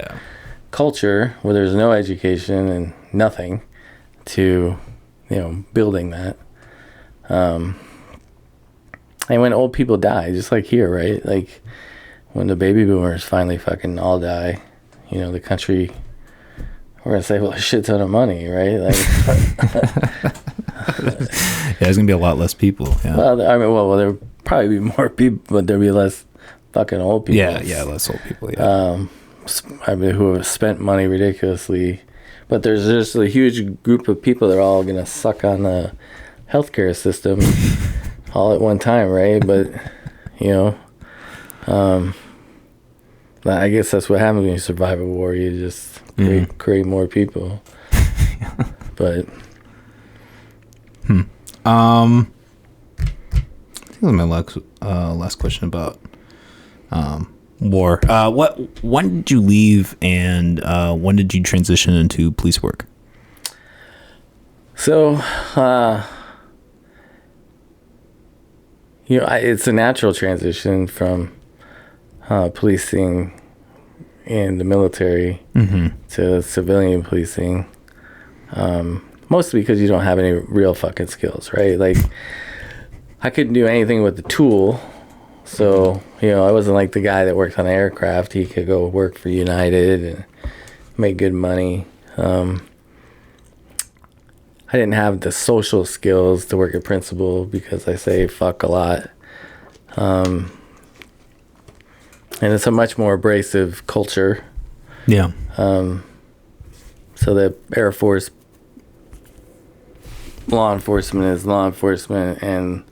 culture where there's no education and nothing to, building that. And when old people die, just like here, right? Like when the baby boomers finally fucking all die, the country, we're going to save a shit ton of money, right? Like, there's going to be a lot less people. Yeah. Well, there'll probably be more people, but there'll be less fucking old people. Yeah, less old people, yeah. Who have spent money ridiculously. But there's just a huge group of people that are all going to suck on the healthcare system all at one time, right? But, I guess that's what happens when you survive a war. You just create more people. But I think that was my last question about war. When did you leave, and when did you transition into police work? So, it's a natural transition from policing in the military to civilian policing. Mostly because you don't have any real fucking skills, right? Like, I couldn't do anything with the tool. So, I wasn't like the guy that worked on an aircraft. He could go work for United and make good money. I didn't have the social skills to work at principal because I say fuck a lot. And it's a much more abrasive culture. Yeah. So the Air Force law enforcement is law enforcement and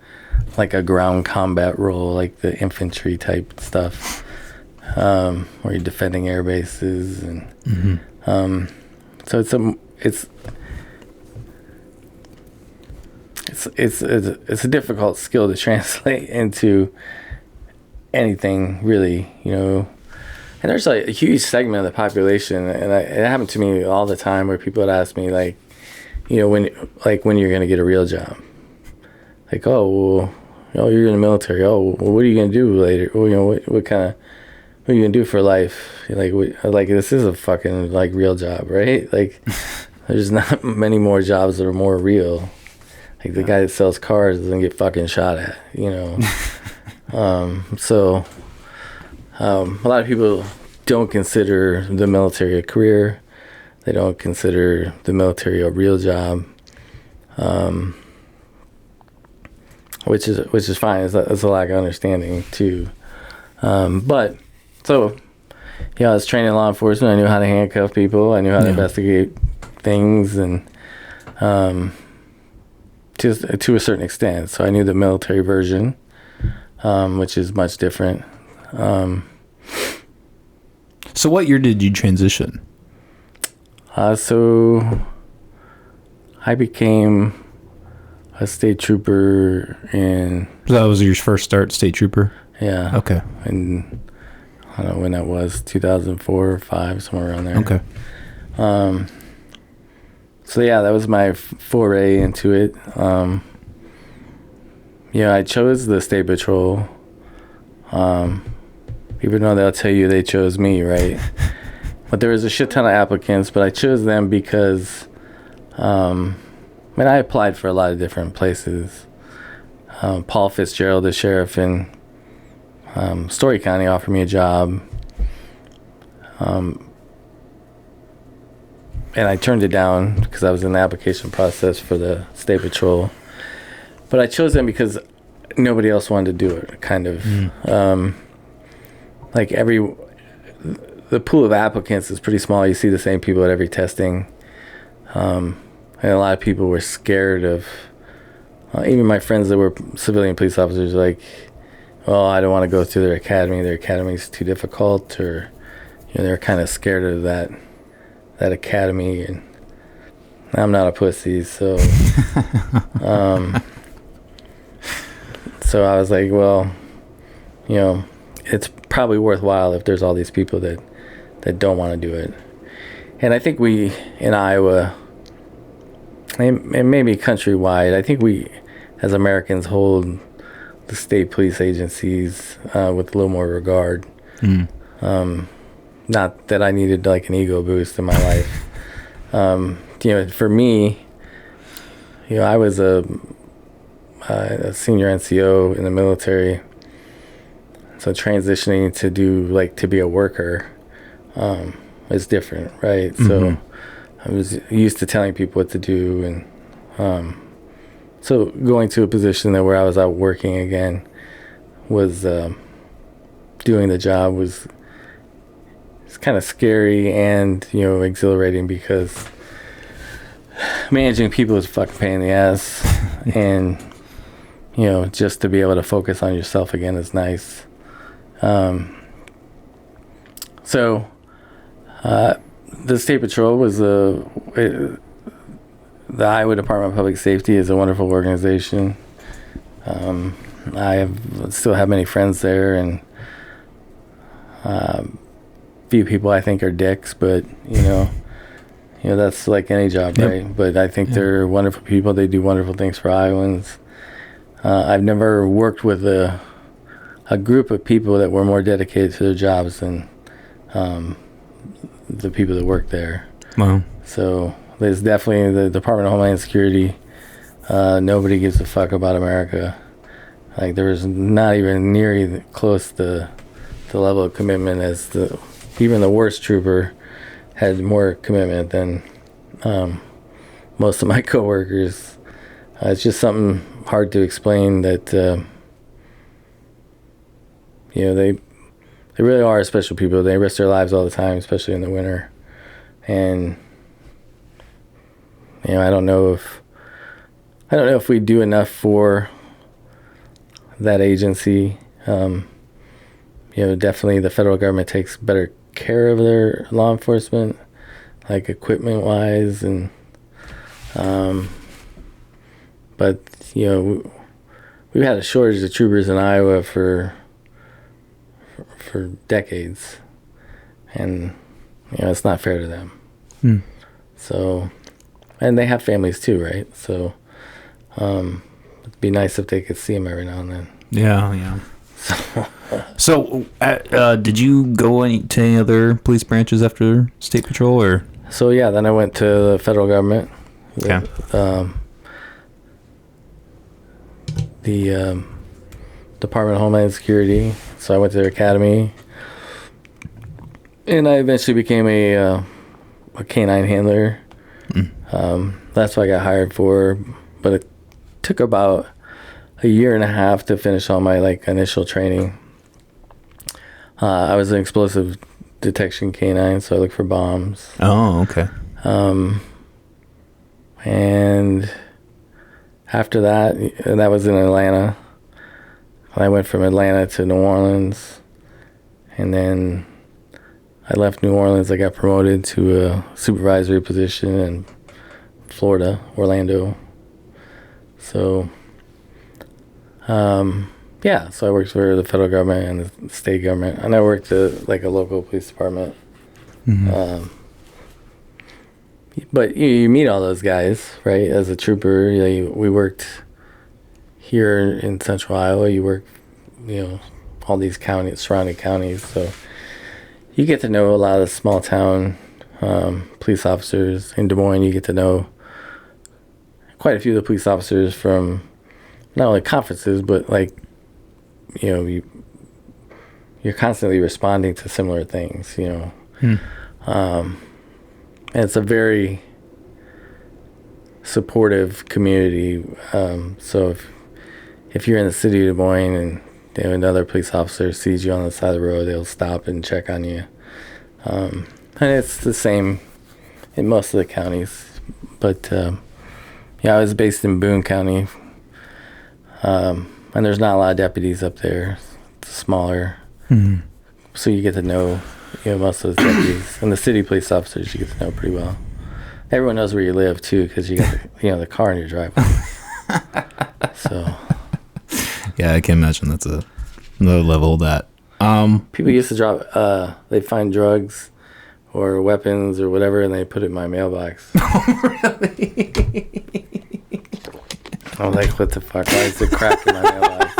like a ground combat role, like the infantry type stuff, where you're defending air bases and so it's a difficult skill to translate into anything really, And there's like a huge segment of the population, and it happened to me all the time where people would ask me like, when you're gonna get a real job. Like, you're in the military. What are you gonna do later? What are you gonna do for life? This is a fucking like real job, right? Like, there's not many more jobs that are more real. Like the guy that sells cars doesn't get fucking shot at, So a lot of people don't consider the military a career. They don't consider the military a real job. Which is fine. It's a lack of understanding too. But so, I was trained in law enforcement. I knew how to handcuff people. I knew how to investigate things, and to a certain extent. So I knew the military version, which is much different. So what year did you transition? So I became a state trooper in... That was your first start, state trooper? Yeah. Okay. And I don't know when that was, 2004 or 5, somewhere around there. Okay. So yeah, that was my foray into it. I chose the state patrol. Even though they'll tell you they chose me, right? But there was a shit ton of applicants, but I chose them because, I applied for a lot of different places. Paul Fitzgerald, the sheriff in Story County, offered me a job. And I turned it down because I was in the application process for the state patrol. But I chose them because nobody else wanted to do it, kind of. The pool of applicants is pretty small. You see the same people at every testing. And a lot of people were scared of, even my friends that were civilian police officers, like, I don't want to go through their academy. Their academy is too difficult, or, they're kind of scared of that academy. And I'm not a pussy, so, so I was like, probably worthwhile if there's all these people that don't want to do it. And I think we in Iowa, and maybe countrywide, I think we as Americans hold the state police agencies with a little more regard. Not that I needed like an ego boost in my life. For me, I was a senior NCO in the military, so transitioning to be a worker is different, right? So I was used to telling people what to do, and so going to a position where I was out working again was doing the job was it's kind of scary and exhilarating, because managing people is a fucking pain in the ass, and just to be able to focus on yourself again is nice. So the State Patrol was the Iowa Department of Public Safety is a wonderful organization. Still have many friends there, and few people I think are dicks, but that's like any job, right? But I think they're wonderful people. They do wonderful things for Iowans. I've never worked with a group of people that were more dedicated to their jobs than the people that work there. Wow. So there's definitely the Department of Homeland Security. Nobody gives a fuck about America. Like, there was not even nearly close to the level of commitment as even the worst trooper had more commitment than most of my coworkers. It's just something hard to explain that they really are special people. They risk their lives all the time, especially in the winter. And I don't know if we do enough for that agency. Definitely the federal government takes better care of their law enforcement, like equipment wise, and but we've had a shortage of troopers in Iowa for decades, and it's not fair to them. So, and they have families too, right? So it'd be nice if they could see them every now and then. Yeah. So, did you go to any other police branches after State Patrol, or? So yeah, then I went to the federal government. Okay. The Department of Homeland Security. So I went to their academy, and I eventually became a canine handler. That's what I got hired for, but it took about a year and a half to finish all my initial training. I was an explosive detection canine, so I looked for bombs. Oh, okay. And after that, and that was in Atlanta. I went from Atlanta to New Orleans, and then I left New Orleans. I got promoted to a supervisory position in Florida, Orlando. So so I worked for the federal government and the state government, and I worked at a local police department. But you meet all those guys, right? As a trooper, we worked here in Central Iowa. You work, all these counties, surrounding counties. So you get to know a lot of small town police officers. In Des Moines, you get to know quite a few of the police officers from not only conferences, but you're constantly responding to similar things, and it's a very supportive community. So if you're in the city of Des Moines and another police officer sees you on the side of the road, they'll stop and check on you. And it's the same in most of the counties. But I was based in Boone County. And there's not a lot of deputies up there. It's smaller. So you get to know most of those deputies. And the city police officers you get to know pretty well. Everyone knows where you live too, because you got the car in your driveway. So yeah, I can imagine that's another level of that. People used to drop, they find drugs or weapons or whatever, and they put it in my mailbox. Really? I'm like, what the fuck? Why is there crack in my mailbox?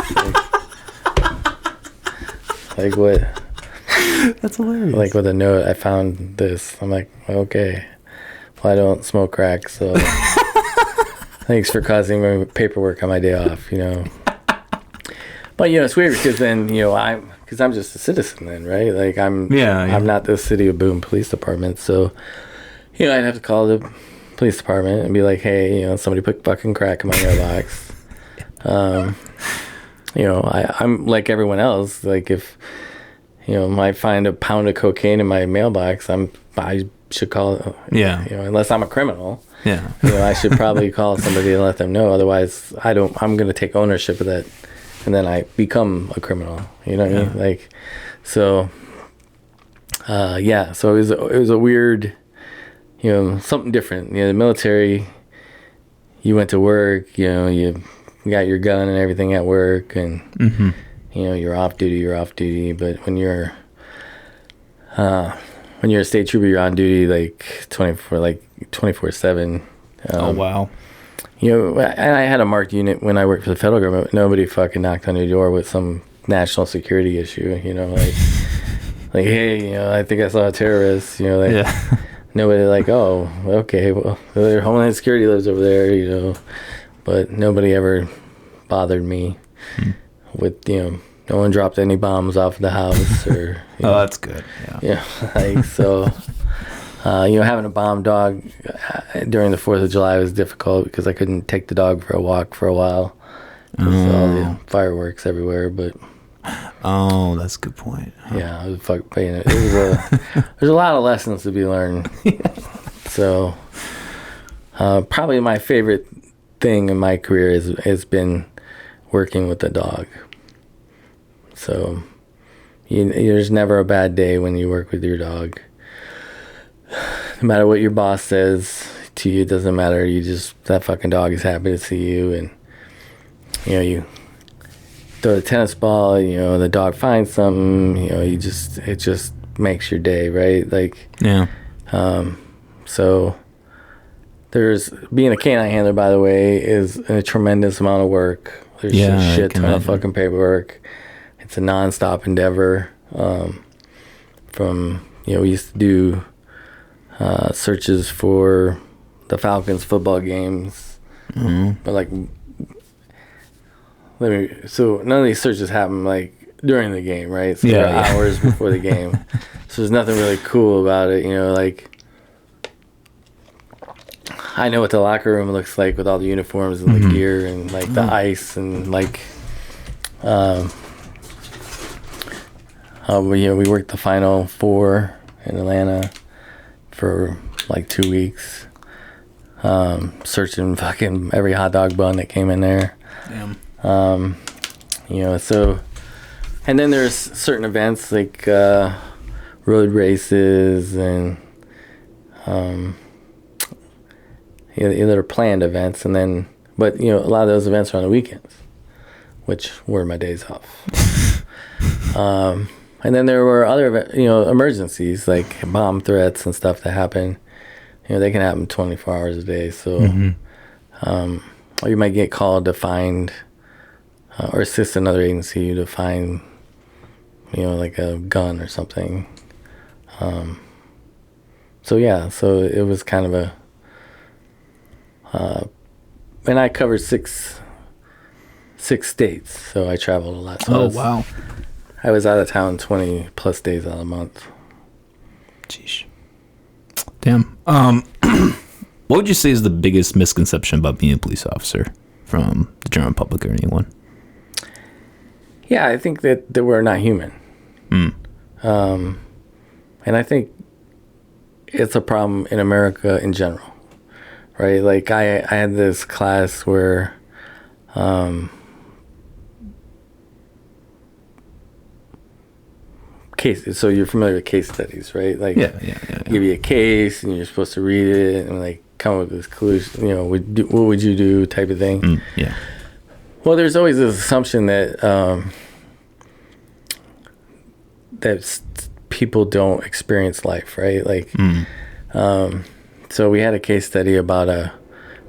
Like what? That's hilarious. Like with a note, I found this. I'm like, okay. Well, I don't smoke crack, so thanks for causing my paperwork on my day off, you know. But, you know, it's weird because then, you know, I'm just a citizen then, right? Like I'm not the City of Boone Police Department, so, you know, I'd have to call the police department and be like, hey, you know, somebody put fucking crack in my mailbox. You know, I'm like everyone else. Like if, you know, I find a pound of cocaine in my mailbox, I should call. Yeah. You know, unless I'm a criminal. Yeah. You know, I should probably call somebody and let them know. Otherwise, I'm going to take ownership of that, and then I become a criminal. You know what I mean? Like, so, yeah. So it was a weird, you know, something different. You know, the military. You went to work. You know, you got your gun and everything at work, and you know, you're off duty. But when you're a state trooper, you're on duty like 24/7. Oh wow. You know, and I had a marked unit when I worked for the federal government. Nobody fucking knocked on your door with some national security issue. You know, like hey, you know, I think I saw a terrorist. You know, like nobody like, oh, okay, well, their Homeland Security lives over there. You know, but nobody ever bothered me with, you know. No one dropped any bombs off the house, or that's good. Yeah, like so. You know, having a bomb dog during the 4th of July was difficult because I couldn't take the dog for a walk for a while. All the fireworks everywhere, but that's a good point. Yeah, it was there's a lot of lessons to be learned. So, probably my favorite thing in my career has been working with a dog. So, there's never a bad day when you work with your dog. No matter what your boss says to you, it doesn't matter. That fucking dog is happy to see you, and you know, you throw the tennis ball, you know, the dog finds something, you know, it just makes your day, right? Like, yeah. So there's being a canine handler, by the way, is a tremendous amount of work. There's a shit ton of fucking paperwork. It's a nonstop endeavor. From, you know, we used to do searches for the Falcons football games, but like, so none of these searches happen like during the game, right? So they're hours before the game. So there's nothing really cool about it, you know, like, I know what the locker room looks like with all the uniforms and the gear and like the ice and like, we worked the Final Four in Atlanta for like 2 weeks, searching fucking every hot dog bun that came in there. Damn. You know, so, and then there's certain events like road races and that are planned events, and then, but you know, a lot of those events are on the weekends, which were my days off. And then there were other, you know, emergencies like bomb threats and stuff that happen. You know, they can happen 24 hours a day. So, or you might get called to find or assist another agency to find, you know, like a gun or something. So yeah, so it was kind of a, and I covered six states, so I traveled a lot. So wow. I was out of town 20 plus days out of the month. Jeez. Damn. What would you say is the biggest misconception about being a police officer from the general public or anyone? Yeah, I think that we're not human. And I think it's a problem in America in general, right? Like I had this class where cases. So you're familiar with case studies, right? Like, give you a case and you're supposed to read it and like come up with this conclusion. You know, what would you do, type of thing. Yeah. Well, there's always this assumption that people don't experience life, right? Like, so we had a case study about a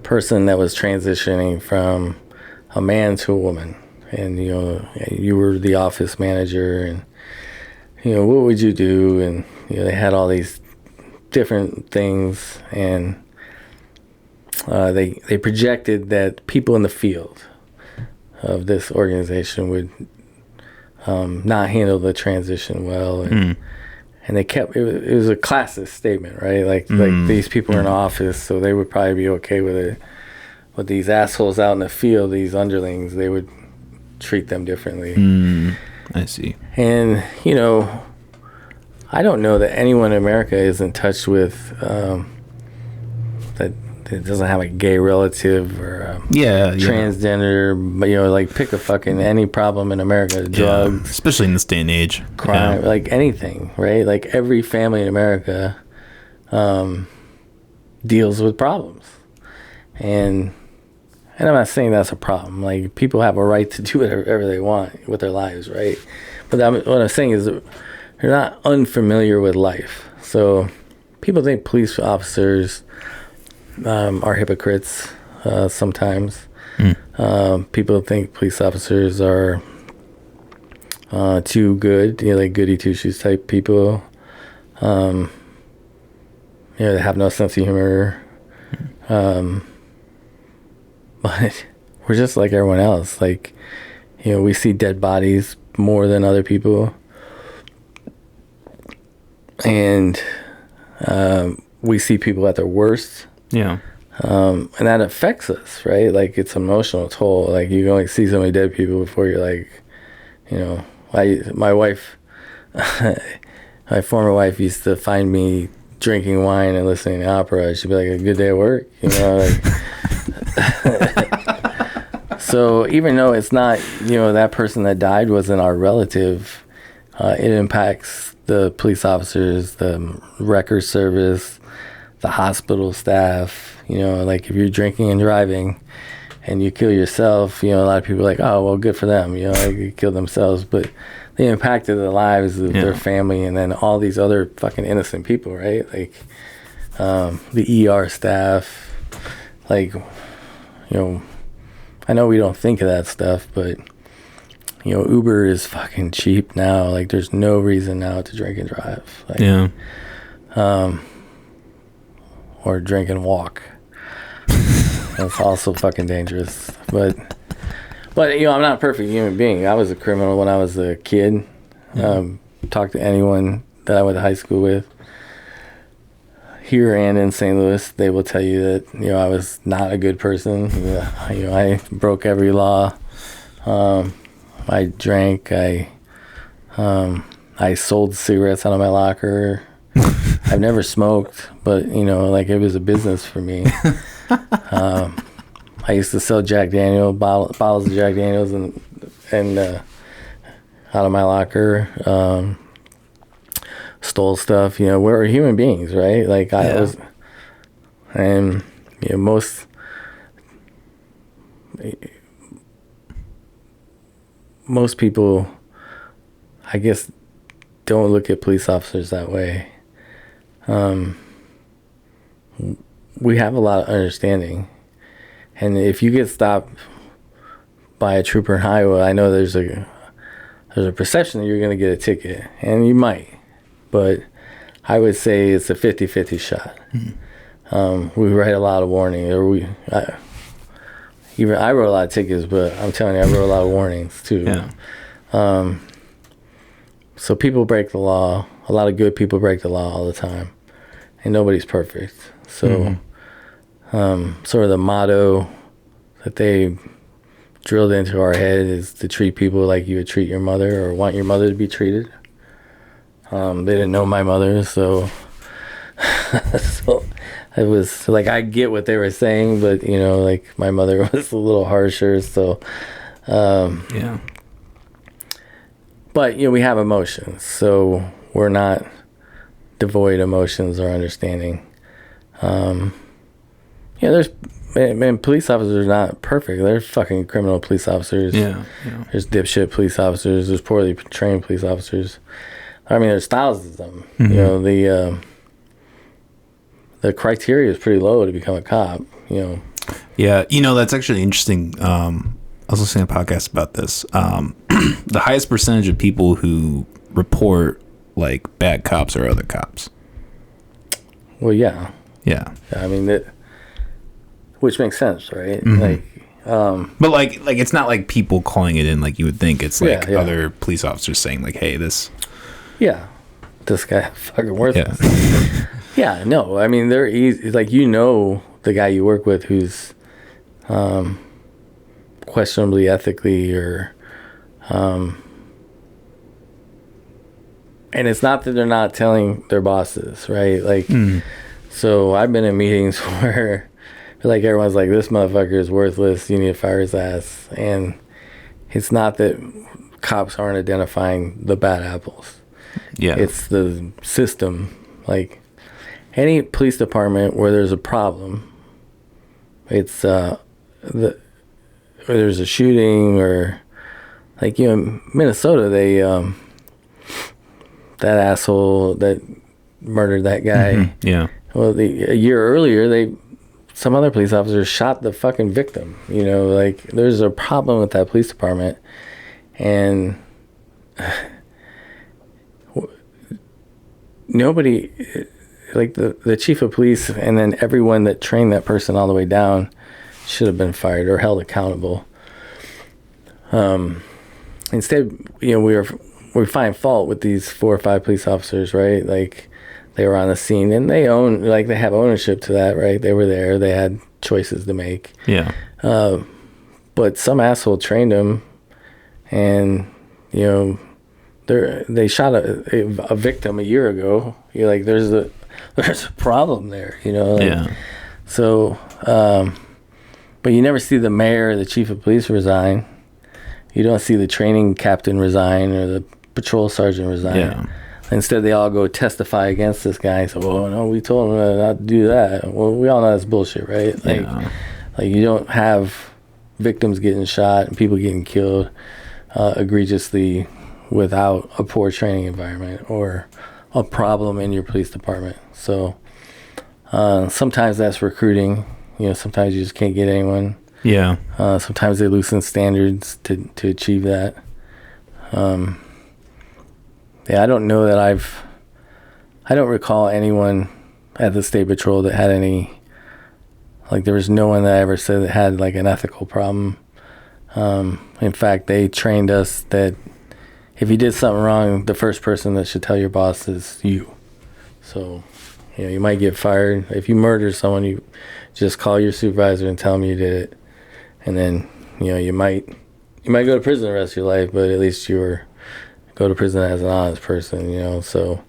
person that was transitioning from a man to a woman, and you were the office manager, and what would you do? And they had all these different things, and they projected that people in the field of this organization would not handle the transition well, and they kept it was a classist statement, right? Like these people are in office, so they would probably be okay with it. But these assholes out in the field, these underlings, they would treat them differently. I see. And I don't know that anyone in America is in touch with that doesn't have a gay relative or transgender, but like pick a fucking any problem in America, drugs, especially in this day and age, crime, like anything, right? Like every family in America deals with problems, and I'm not saying that's a problem. Like people have a right to do whatever they want with their lives, right? But what I'm saying is they're not unfamiliar with life. So people think police officers are hypocrites sometimes. People think police officers are too good, like goody two shoes type people. They have no sense of humor. But we're just like everyone else. Like, we see dead bodies more than other people. And we see people at their worst. Yeah. And that affects us, right? Like, it's an emotional toll. Like, you can only see so many dead people before you're like, my wife, my former wife used to find me drinking wine and listening to opera. She'd be like, a good day at work, like. So even though it's not, that person that died wasn't our relative, it impacts the police officers, the record service, the hospital staff. Like if you're drinking and driving and you kill yourself, a lot of people are like, oh, well, good for them, like they killed themselves, but they impacted the lives of their family and then all these other fucking innocent people, right? Like the ER staff, like, I know we don't think of that stuff, but Uber is fucking cheap now. Like there's no reason now to drink and drive. Like, or drink and walk. That's also fucking dangerous. But I'm not a perfect human being. I was a criminal when I was a kid. Talk to anyone that I went to high school with, here and in St. Louis, they will tell you that I was not a good person. I broke every law. I drank. I sold cigarettes out of my locker. I've never smoked, but like it was a business for me. I used to sell Jack Daniel bottles of Jack Daniels and out of my locker. Stole stuff. We're human beings, right? Like I was, and most people, I guess, don't look at police officers that way. We have a lot of understanding, and if you get stopped by a trooper in Iowa, I know there's a perception that you're going to get a ticket, and you might, but I would say it's a 50-50 shot. We write a lot of warning, I wrote a lot of tickets, but I'm telling you, I wrote a lot of warnings too. So people break the law. A lot of good people break the law all the time, and nobody's perfect. So sort of the motto that they drilled into our head is to treat people like you would treat your mother or want your mother to be treated. They didn't know my mother, so so it was like I get what they were saying, but like my mother was a little harsher, so but we have emotions, so we're not devoid emotions or understanding. Police officers are not perfect. There's fucking criminal police officers. There's dipshit police officers. There's poorly trained police officers. I mean, there's thousands of them. You know, the criteria is pretty low to become a cop. You know. Yeah, that's actually interesting. I was listening to a podcast about this. The highest percentage of people who report like bad cops are other cops. Well, yeah. Yeah. I mean, which makes sense, right? Like, but like it's not like people calling it in like you would think. It's like Yeah. other police officers saying like, "Hey, this." Yeah, this guy fucking worthless. Yeah. Yeah, no, I mean they're easy. Like the guy you work with who's questionably ethically or, and it's not that they're not telling their bosses, right? Like, so I've been in meetings where like everyone's like, this motherfucker is worthless. You need to fire his ass, and it's not that cops aren't identifying the bad apples. Yeah. It's the system. Like any police department where there's a problem, it's where there's a shooting or like, in Minnesota, they that asshole that murdered that guy. Yeah. Well, a year earlier, some other police officers shot the fucking victim. Like there's a problem with that police department, and nobody, like the chief of police and then everyone that trained that person all the way down should have been fired or held accountable. Instead, we find fault with these 4 or 5 police officers, right? Like they were on the scene and they have ownership to that, right? They were there, they had choices to make. Yeah. But some asshole trained them, and they shot a victim a year ago. You're like, there's a problem there, Like, yeah. So, but you never see the mayor or the chief of police resign. You don't see the training captain resign or the patrol sergeant resign. Yeah. Instead, they all go testify against this guy. So, well, no, we told him not to do that. Well, we all know that's bullshit, right? Like, like you don't have victims getting shot and people getting killed egregiously without a poor training environment or a problem in your police department. So sometimes that's recruiting. Sometimes you just can't get anyone. Yeah. Sometimes they loosen standards to achieve that. Yeah, I don't know that I don't recall anyone at the State Patrol that had any, like there was no one that I ever said that had like an ethical problem. In fact, they trained us that if you did something wrong, the first person that should tell your boss is you. So, you might get fired. If you murder someone, you just call your supervisor and tell him you did it. And then, you might go to prison the rest of your life, but at least go to prison as an honest person, So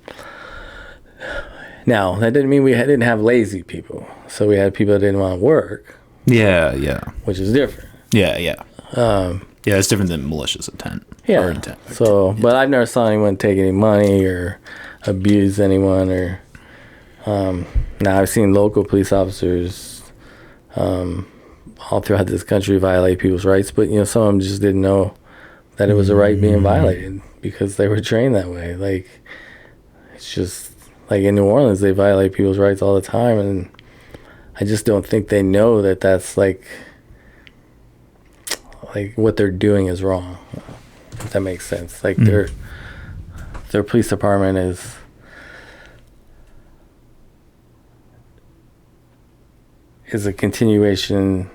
now that didn't mean we didn't have lazy people. So we had people that didn't want to work. Yeah. Yeah. Which is different. Yeah. Yeah. Yeah, it's different than malicious intent. Yeah. Or intent. So, but I've never saw anyone take any money or abuse anyone or. Now I've seen local police officers all throughout this country violate people's rights, but some of them just didn't know that it was a right being violated because they were trained that way. Like it's just like in New Orleans, they violate people's rights all the time, and I just don't think they know that that's like what they're doing is wrong. If that makes sense. Like their police department is a continuation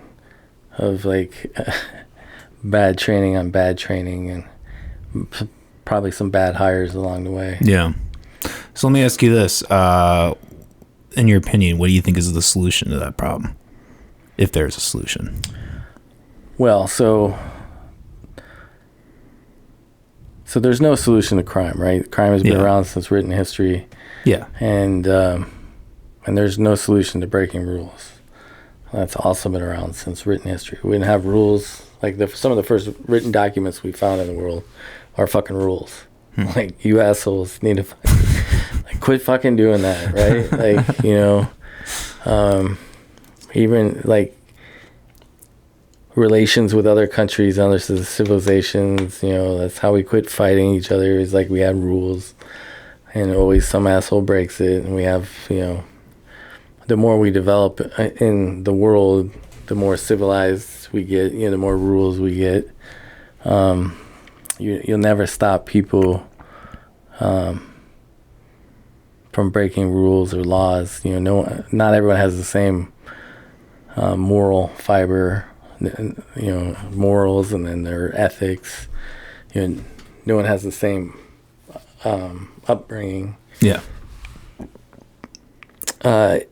of like bad training on bad training and probably some bad hires along the way. Yeah. So let me ask you this. In your opinion, what do you think is the solution to that problem? If there's a solution. Well, so there's no solution to crime, right? Crime has been around since written history. Yeah. And there's no solution to breaking rules. That's also been around since written history. We didn't have rules. Like some of the first written documents we found in the world are fucking rules. Like, you assholes need to quit fucking doing that, right? Like, even like relations with other countries, other civilizations, that's how we quit fighting each other, is like we had rules. and always some asshole breaks it. And we have, the more we develop in the world, the more civilized we get, the more rules we get. You'll never stop people from breaking rules or laws. Not everyone has the same moral fiber, morals, and then their ethics. No one has the same upbringing. Yeah. And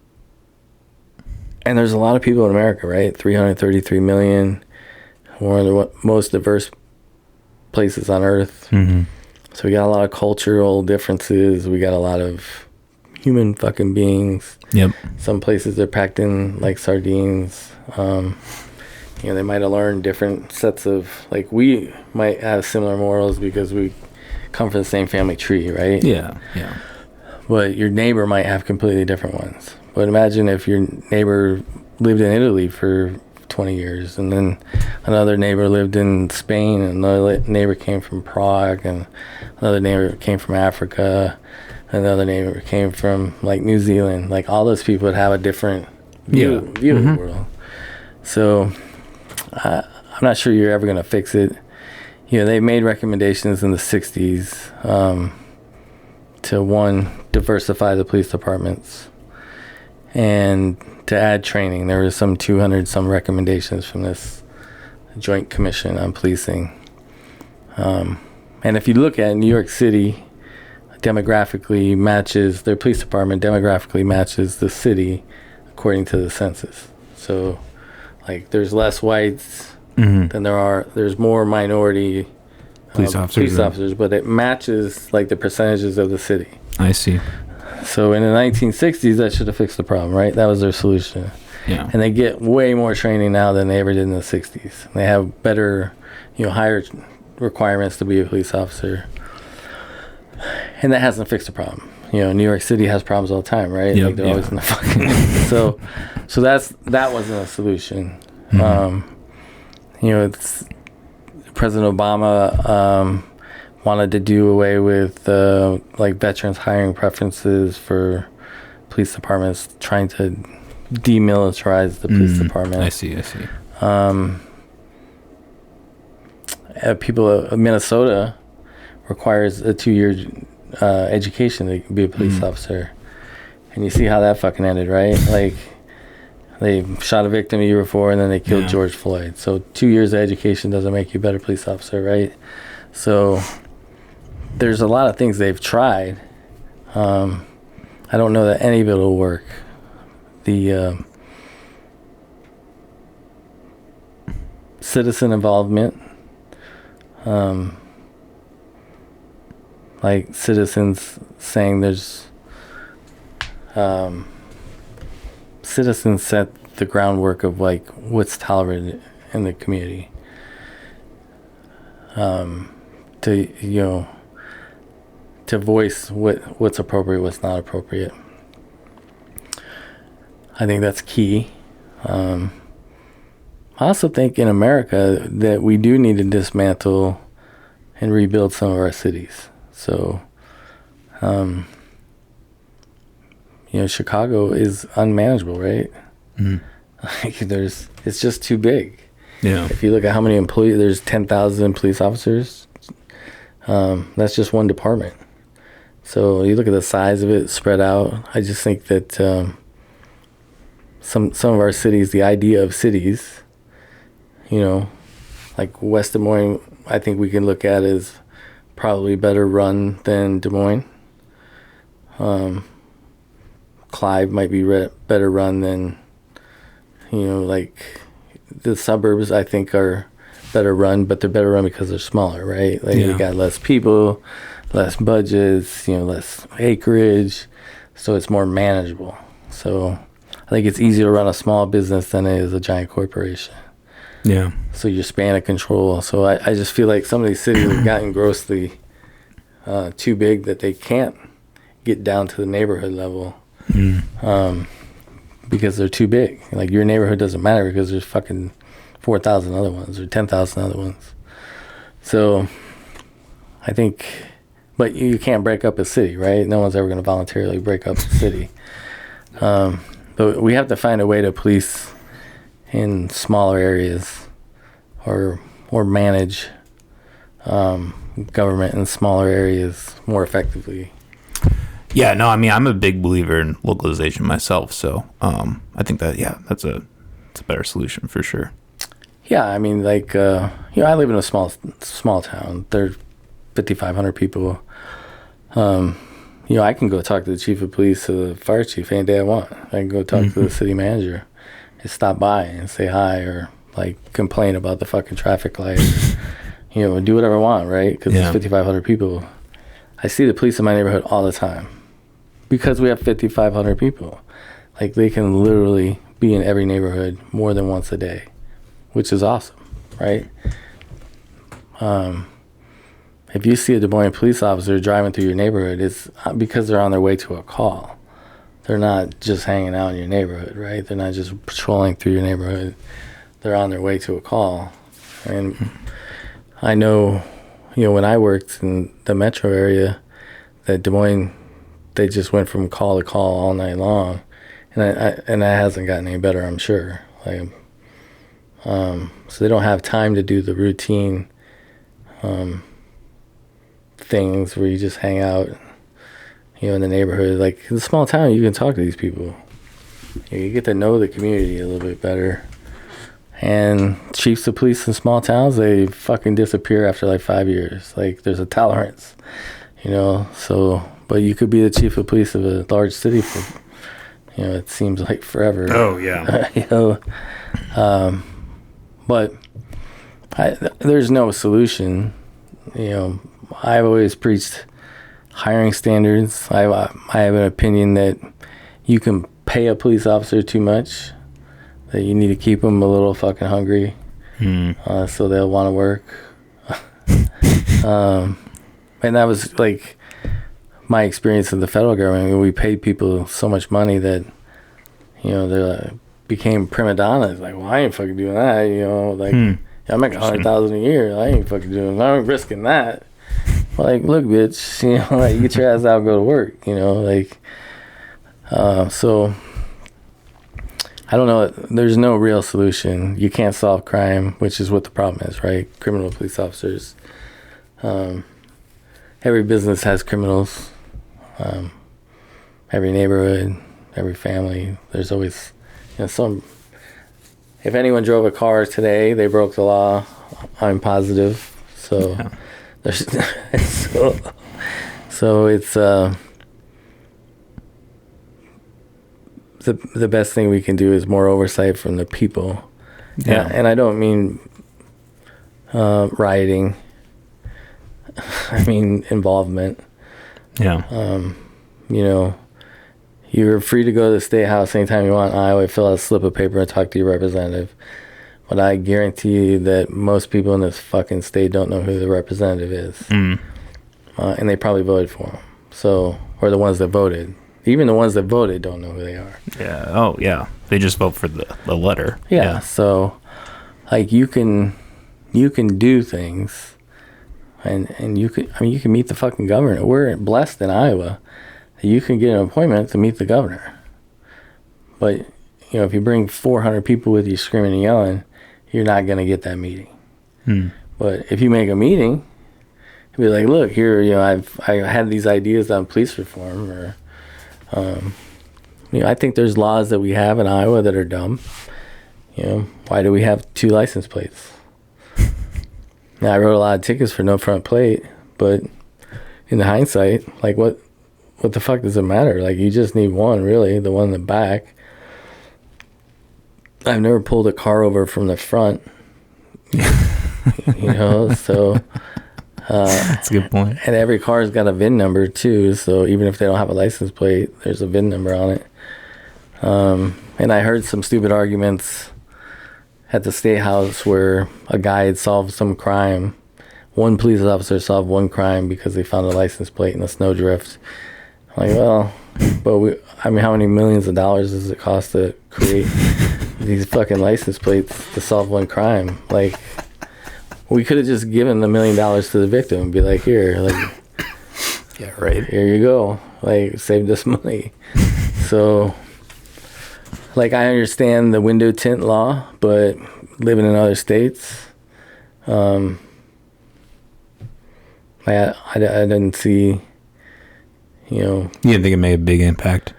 there's a lot of people in America, right? 333 million. One of the most diverse places on earth. Mm-hmm. So we got a lot of cultural differences. We got a lot of human fucking beings. Yep. Some places they're packed in like sardines. They might have learned different sets of, like, we might have similar morals because we come from the same family tree, right? Yeah. But your neighbor might have completely different ones. But imagine if your neighbor lived in Italy for 20 years, and then another neighbor lived in Spain, and another neighbor came from Prague, and another neighbor came from Africa, another neighbor came from like New Zealand. Like, all those people would have a different view of the world. So I'm not sure you're ever going to fix it. They made recommendations in the 60s to, one, diversify the police departments, and to add training. There was some 200 some recommendations from this Joint Commission on Policing. And if you look at New York City, demographically matches, their police department demographically matches the city according to the census. So, like, there's less whites than there's more minority police officers, but it matches like the percentages of the city. I see. So in the 1960s, that should have fixed the problem, right? That was their solution. Yeah. And they get way more training now than they ever did in the 60s. They have better, higher requirements to be a police officer. And that hasn't fixed the problem. New York City has problems all the time, right? Yep, Like, they're always in the fucking... So that wasn't a solution. It's President Obama wanted to do away with like veterans hiring preferences for police departments, trying to demilitarize the police department. I see. People, Minnesota requires a 2-year education to be a police officer, and you see how that fucking ended, right? Like, they shot a victim a year before, and then they killed George Floyd. So 2 years of education doesn't make you a better police officer, right? So there's a lot of things they've tried. I don't know that any of it will work. The citizen involvement, like citizens saying there's citizens set the groundwork of like what's tolerated in the community. To voice what's appropriate, what's not appropriate. I think that's key. I also think in America that we do need to dismantle and rebuild some of our cities. So, Chicago is unmanageable, right? Like, it's just too big. Yeah. If you look at how many employees, there's 10,000 police officers. That's just one department. So you look at the size of it spread out. I just think that some of our cities, the idea of cities, like West Des Moines, I think we can look at as probably better run than Des Moines. Clive might be better run than, like the suburbs, I think, are better run, but they're better run because they're smaller, right? Like, you got less people, less budgets, less acreage, so it's more manageable. So I think it's easier to run a small business than it is a giant corporation. Yeah. So your span of control. So I just feel like some of these cities have gotten grossly too big that they can't get down to the neighborhood level because they're too big. Like, your neighborhood doesn't matter because there's fucking 4,000 other ones or 10,000 other ones. So I think but you can't break up a city, right? No one's ever going to voluntarily break up a city. But we have to find a way to police in smaller areas, or manage government in smaller areas more effectively. Yeah, no, I mean, I'm a big believer in localization myself, so I think that, it's a better solution for sure. Yeah, I mean, like, I live in a small town. There's 5,500 people. I can go talk to the chief of police or the fire chief any day I want. I can go talk to the city manager and stop by and say hi, or like complain about the fucking traffic light. Do whatever I want, right? Because there's 5,500 people. I see the police in my neighborhood all the time because we have 5,500 people. Like, they can literally be in every neighborhood more than once a day, which is awesome, right? If you see a Des Moines police officer driving through your neighborhood, it's because they're on their way to a call. They're not just hanging out in your neighborhood, right? They're not just patrolling through your neighborhood. They're on their way to a call. And I know, when I worked in the metro area, that Des Moines, they just went from call to call all night long. And that hasn't gotten any better, I'm sure. Like, so they don't have time to do the routine things where you just hang out, in the neighborhood. Like, in a small town, you can talk to these people. You get to know the community a little bit better. And chiefs of police in small towns, they fucking disappear after like 5 years. Like, there's a tolerance, so, but you could be the chief of police of a large city for, it seems like forever. Oh, yeah. But there's no solution. I've always preached hiring standards. I have an opinion that you can pay a police officer too much, that you need to keep them a little fucking hungry, so they'll want to work. And that was like my experience in the federal government. I mean, we paid people so much money that, they became prima donnas. Like, well, I ain't fucking doing that. I make $100,000 a year. I ain't fucking doing. I ain't risking that. Like, look, bitch, you get your ass out and go to work. So I don't know. There's no real solution. You can't solve crime, which is what the problem is, right? Criminal police officers. Every business has criminals. Every neighborhood, every family. There's always, some. If anyone drove a car today, they broke the law. I'm positive. So, there's so it's the best thing we can do is more oversight from the people. Yeah. And I don't mean rioting. I mean involvement. Yeah. You're free to go to the State House anytime you want in Iowa, fill out a slip of paper and talk to your representative. But I guarantee you that most people in this fucking state don't know who the representative is. And they probably voted for him. So, or the ones that voted. Even the ones that voted don't know who they are. Yeah. Oh, yeah. They just vote for the letter. Yeah. So, like, you can do things, and you can meet the fucking governor. We're blessed in Iowa. You can get an appointment to meet the governor. But, if you bring 400 people with you screaming and yelling, you're not going to get that meeting. But if you make a meeting, you'll be like, look, here, I had these ideas on police reform, or, I think there's laws that we have in Iowa that are dumb. Why do we have 2 license plates? Now, I wrote a lot of tickets for no front plate, but in hindsight, like, what the fuck does it matter? Like, you just need one, really, the one in the back. I've never pulled a car over from the front, so... That's a good point. And every car's got a VIN number, too, so even if they don't have a license plate, there's a VIN number on it. And I heard some stupid arguments at the State House where a guy had solved some crime. One police officer solved one crime because they found a license plate in a snowdrift. I'm like, well, but how many millions of dollars does it cost to create these fucking license plates to solve one crime? Like, we could have just given the $1 million to the victim and be like, here, like, Yeah, right. Here you go. Like, save this money. So, like, I understand the window tint law, but living in other states, I didn't see, you know. You didn't think it made a big impact?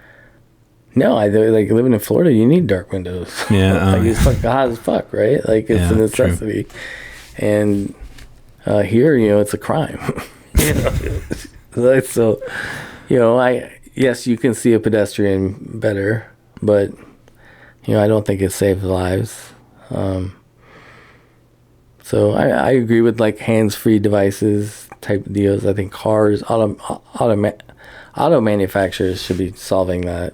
No, like living in Florida, you need dark windows. Yeah. Like, it's fucking hot as fuck, right? Like, it's a necessity. True. And here, you know, it's a crime. You know? Like, so, you know, yes, you can see a pedestrian better, but, you know, I don't think it saves lives. So I agree with like hands-free devices type of deals. I think cars, auto manufacturers should be solving that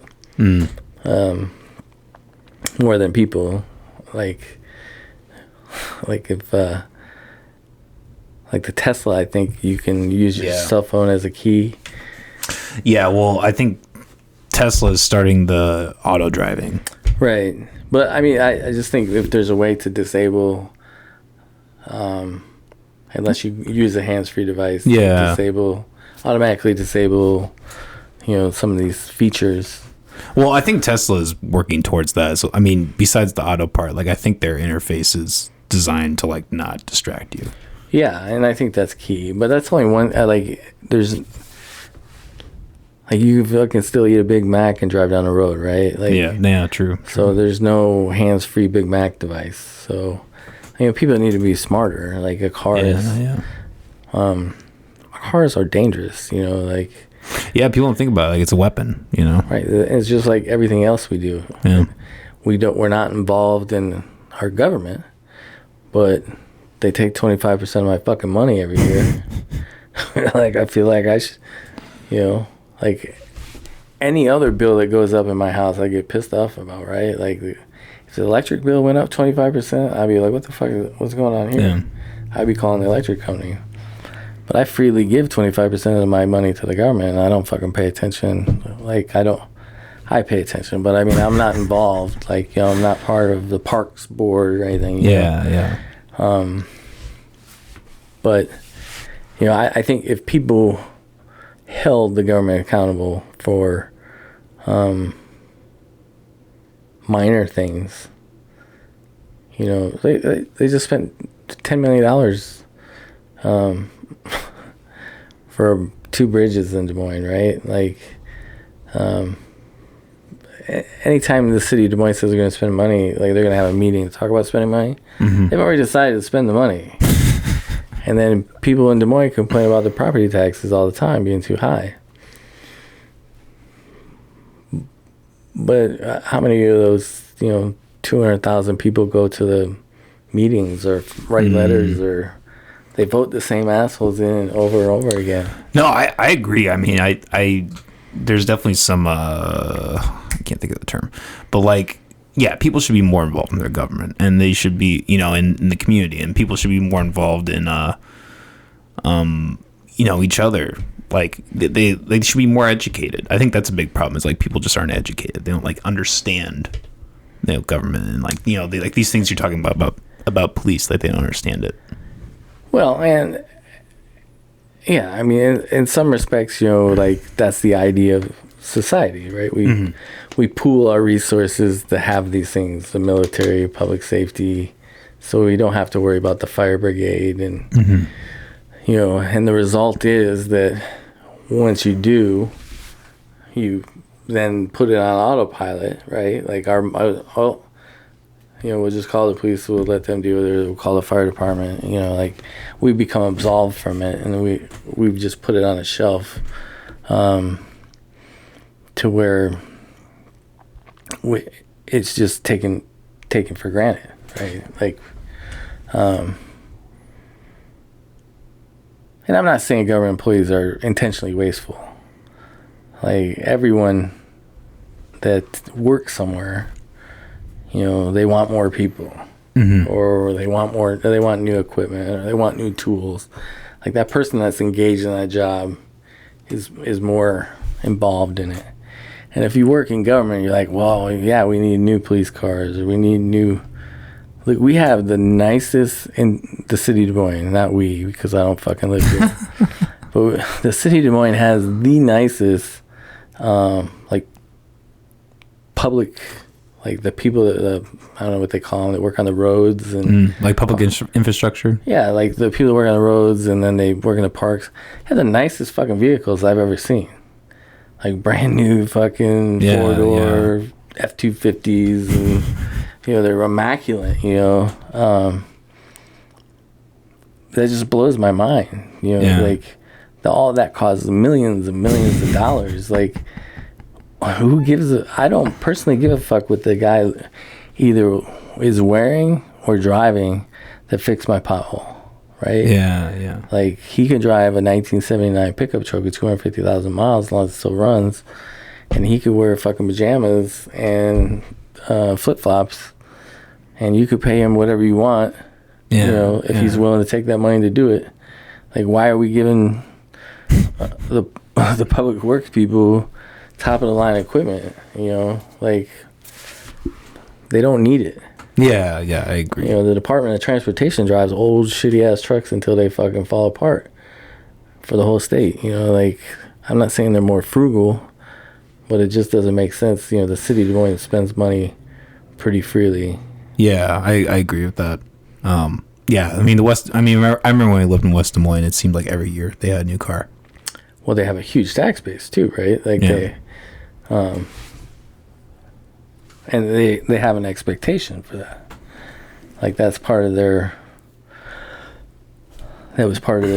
more than people. Like if like the Tesla, I think you can use your cell phone as a key. Yeah, well, I think Tesla is starting the auto driving. Right. But I mean, I just think if there's a way to disable, unless you use a hands-free device, automatically disable, you know, some of these features. Well, I think Tesla is working towards that. So, I mean, besides the auto part, like, I think their interface is designed to, like, not distract you. Yeah, and I think that's key. But that's only one, like, there's, like, you can still eat a Big Mac and drive down the road, right? Like, yeah, true. So there's no hands-free Big Mac device. So, you know, people need to be smarter. Like, cars are dangerous, you know, like. Yeah, people don't think about it like it's a weapon, you know. Right. It's just like everything else we do. Yeah. We're not involved in our government, but they take 25% of my fucking money every year. Like, I feel like I should, you know, like any other bill that goes up in my house, I get pissed off about, right? Like, if the electric bill went up 25%, I'd be like, what the fuck what's going on here? Yeah. I'd be calling the electric company. But I freely give 25% of my money to the government, and I don't fucking pay attention. Like, I pay attention, but I mean, I'm not involved. Like, you know, I'm not part of the parks board or anything. Yeah. But, you know, I think if people held the government accountable for minor things, you know, they just spent $10 million for 2 bridges in Des Moines, right? Like, anytime the city of Des Moines says they're going to spend money, like, they're going to have a meeting to talk about spending money, they've already decided to spend the money. And then people in Des Moines complain about the property taxes all the time being too high. But how many of those, you know, 200,000 people go to the meetings or write letters, or they vote the same assholes in over and over again? No, I agree. I mean, I there's definitely some I can't think of the term, but like, yeah, people should be more involved in their government, and they should be, you know, in the community, and people should be more involved in you know, each other. Like, they should be more educated. I think that's a big problem, is like people just aren't educated. They don't like understand, you know, government, and like, you know, they like these things you're talking about police, like they don't understand it. Well, and yeah, I mean, in some respects, you know, like, that's the idea of society, right? We pool our resources to have these things, the military, public safety, so we don't have to worry about the fire brigade. And, you know, and the result is that once you do, you then put it on autopilot, right? Like, you know, we'll just call the police, we'll let them deal with it, we'll call the fire department, you know, like, we become absolved from it, and we've just put it on a shelf, to where it's just taken for granted, right? Like, and I'm not saying government employees are intentionally wasteful. Like, everyone that works somewhere, you know, they want more people, or they want new equipment, or they want new tools. Like, that person that's engaged in that job is more involved in it. And if you work in government, you're like, well, yeah, we need new police cars, or we need new. Look, we have the nicest in the city of Des Moines, not we, because I don't fucking live here. But the city of Des Moines has the nicest, like, public, like the people that, I don't know what they call them, that work on the roads and like public infrastructure. Yeah, like the people that work on the roads and then they work in the parks have the nicest fucking vehicles I've ever seen. Like brand new fucking four-door F-250s, and they're immaculate. That just blows my mind. Like all that costs millions and millions of dollars. Like, who gives a? I don't personally give a fuck what the guy either is wearing or driving that fixed my pothole. Right? Yeah. Like, he could drive a 1979 pickup truck with 250,000 miles as long as it still runs, and he could wear fucking pajamas and flip-flops, and you could pay him whatever you want, if he's willing to take that money to do it. Like, why are we giving the public works people top-of-the-line equipment? Like, they don't need it. Yeah, I agree. The Department of Transportation drives old, shitty-ass trucks until they fucking fall apart for the whole state. Like, I'm not saying they're more frugal, but it just doesn't make sense. The city of Des Moines spends money pretty freely. Yeah, I agree with that. Yeah, I mean, I remember when I lived in West Des Moines, it seemed like every year they had a new car. Well, they have a huge tax base, too, right? Like, and they have an expectation for that. Like, that was part of their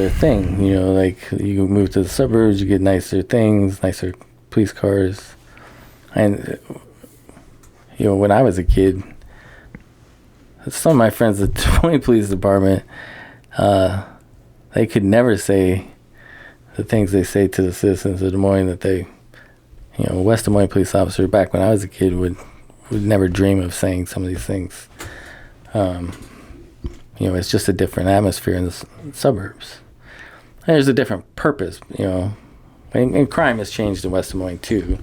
thing. Like, you move to the suburbs, you get nicer things, nicer police cars. And, when I was a kid, some of my friends at the Des Moines Police Department, they could never say the things they say to the citizens of Des Moines that they, West Des Moines police officer back when I was a kid would never dream of saying some of these things. It's just a different atmosphere in the suburbs. And there's a different purpose, and crime has changed in West Des Moines too.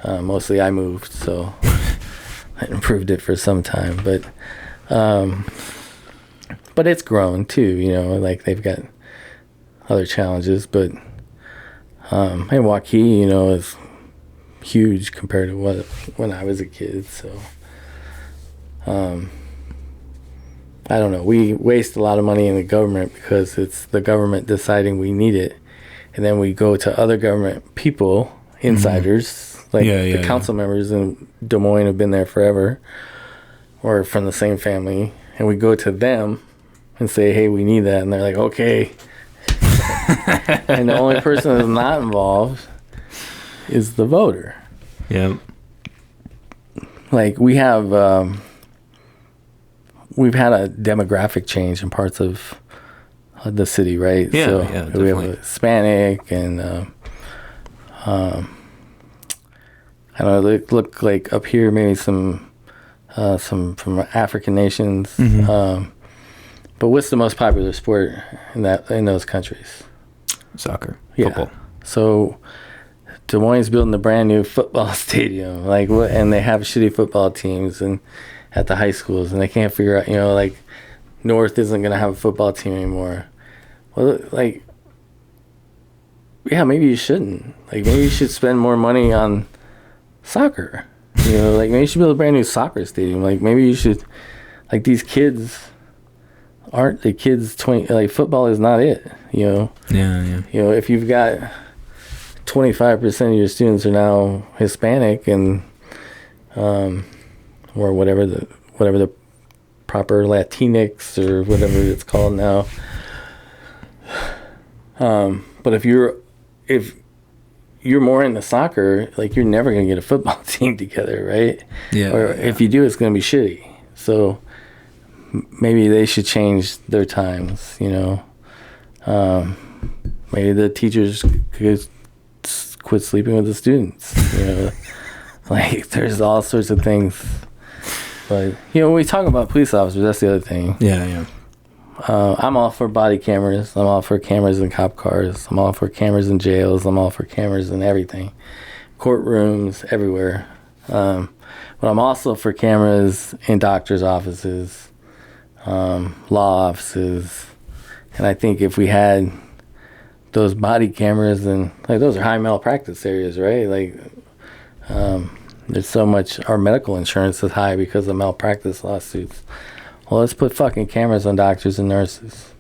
Mostly I moved, so I improved it for some time, but it's grown too, like they've got other challenges, but and Waukee, is huge compared to when I was a kid. So I don't know, we waste a lot of money in the government because it's the government deciding we need it, and then we go to other government people, insiders, like the council members in Des Moines have been there forever or from the same family, and we go to them and say, hey, we need that, and they're like, okay. And the only person that's not involved is the voter. Yeah. Like, we've had a demographic change in parts of the city, right? Yeah, so definitely. We have a Hispanic and I don't know, look like up here maybe some from African nations. But what's the most popular sport in those countries? Soccer, football. So Des Moines is building a brand new football stadium, and they have shitty football teams and at the high schools, and they can't figure out, like, North isn't gonna have a football team anymore. Well, like, yeah, maybe you shouldn't. Like, maybe you should spend more money on soccer. Like, maybe you should build a brand new soccer stadium. Like, maybe you should, like, these kids aren't the kids 20, like, football is not it, Yeah. If you've got 25% of your students are now Hispanic and or whatever the proper Latinx or whatever it's called now. But if you're more into soccer, like, you're never gonna get a football team together, right? Yeah. Or if you do, it's gonna be shitty. So maybe they should change their times. Maybe the teachers could quit sleeping with the students. Like, there's all sorts of things. But when we talk about police officers, that's the other thing. Yeah. I'm all for body cameras. I'm all for cameras in cop cars. I'm all for cameras in jails. I'm all for cameras in everything. Courtrooms, everywhere. But I'm also for cameras in doctors' offices, law offices. And I think if we had those body cameras, and like those are high malpractice areas, right? Like, there's so much, our medical insurance is high because of malpractice lawsuits. Well, let's put fucking cameras on doctors and nurses,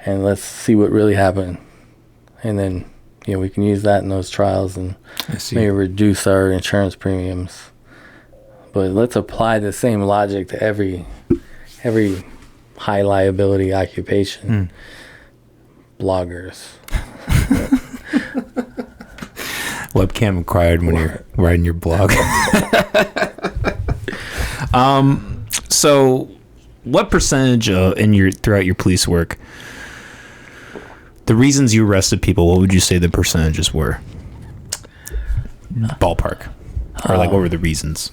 and let's see what really happened. And then, we can use that in those trials and maybe reduce our insurance premiums. But let's apply the same logic to every high liability occupation. Bloggers. Webcam required when you're writing your blog. So what percentage throughout your police work, the reasons you arrested people, what would you say the percentages were? Ballpark. Or what were the reasons?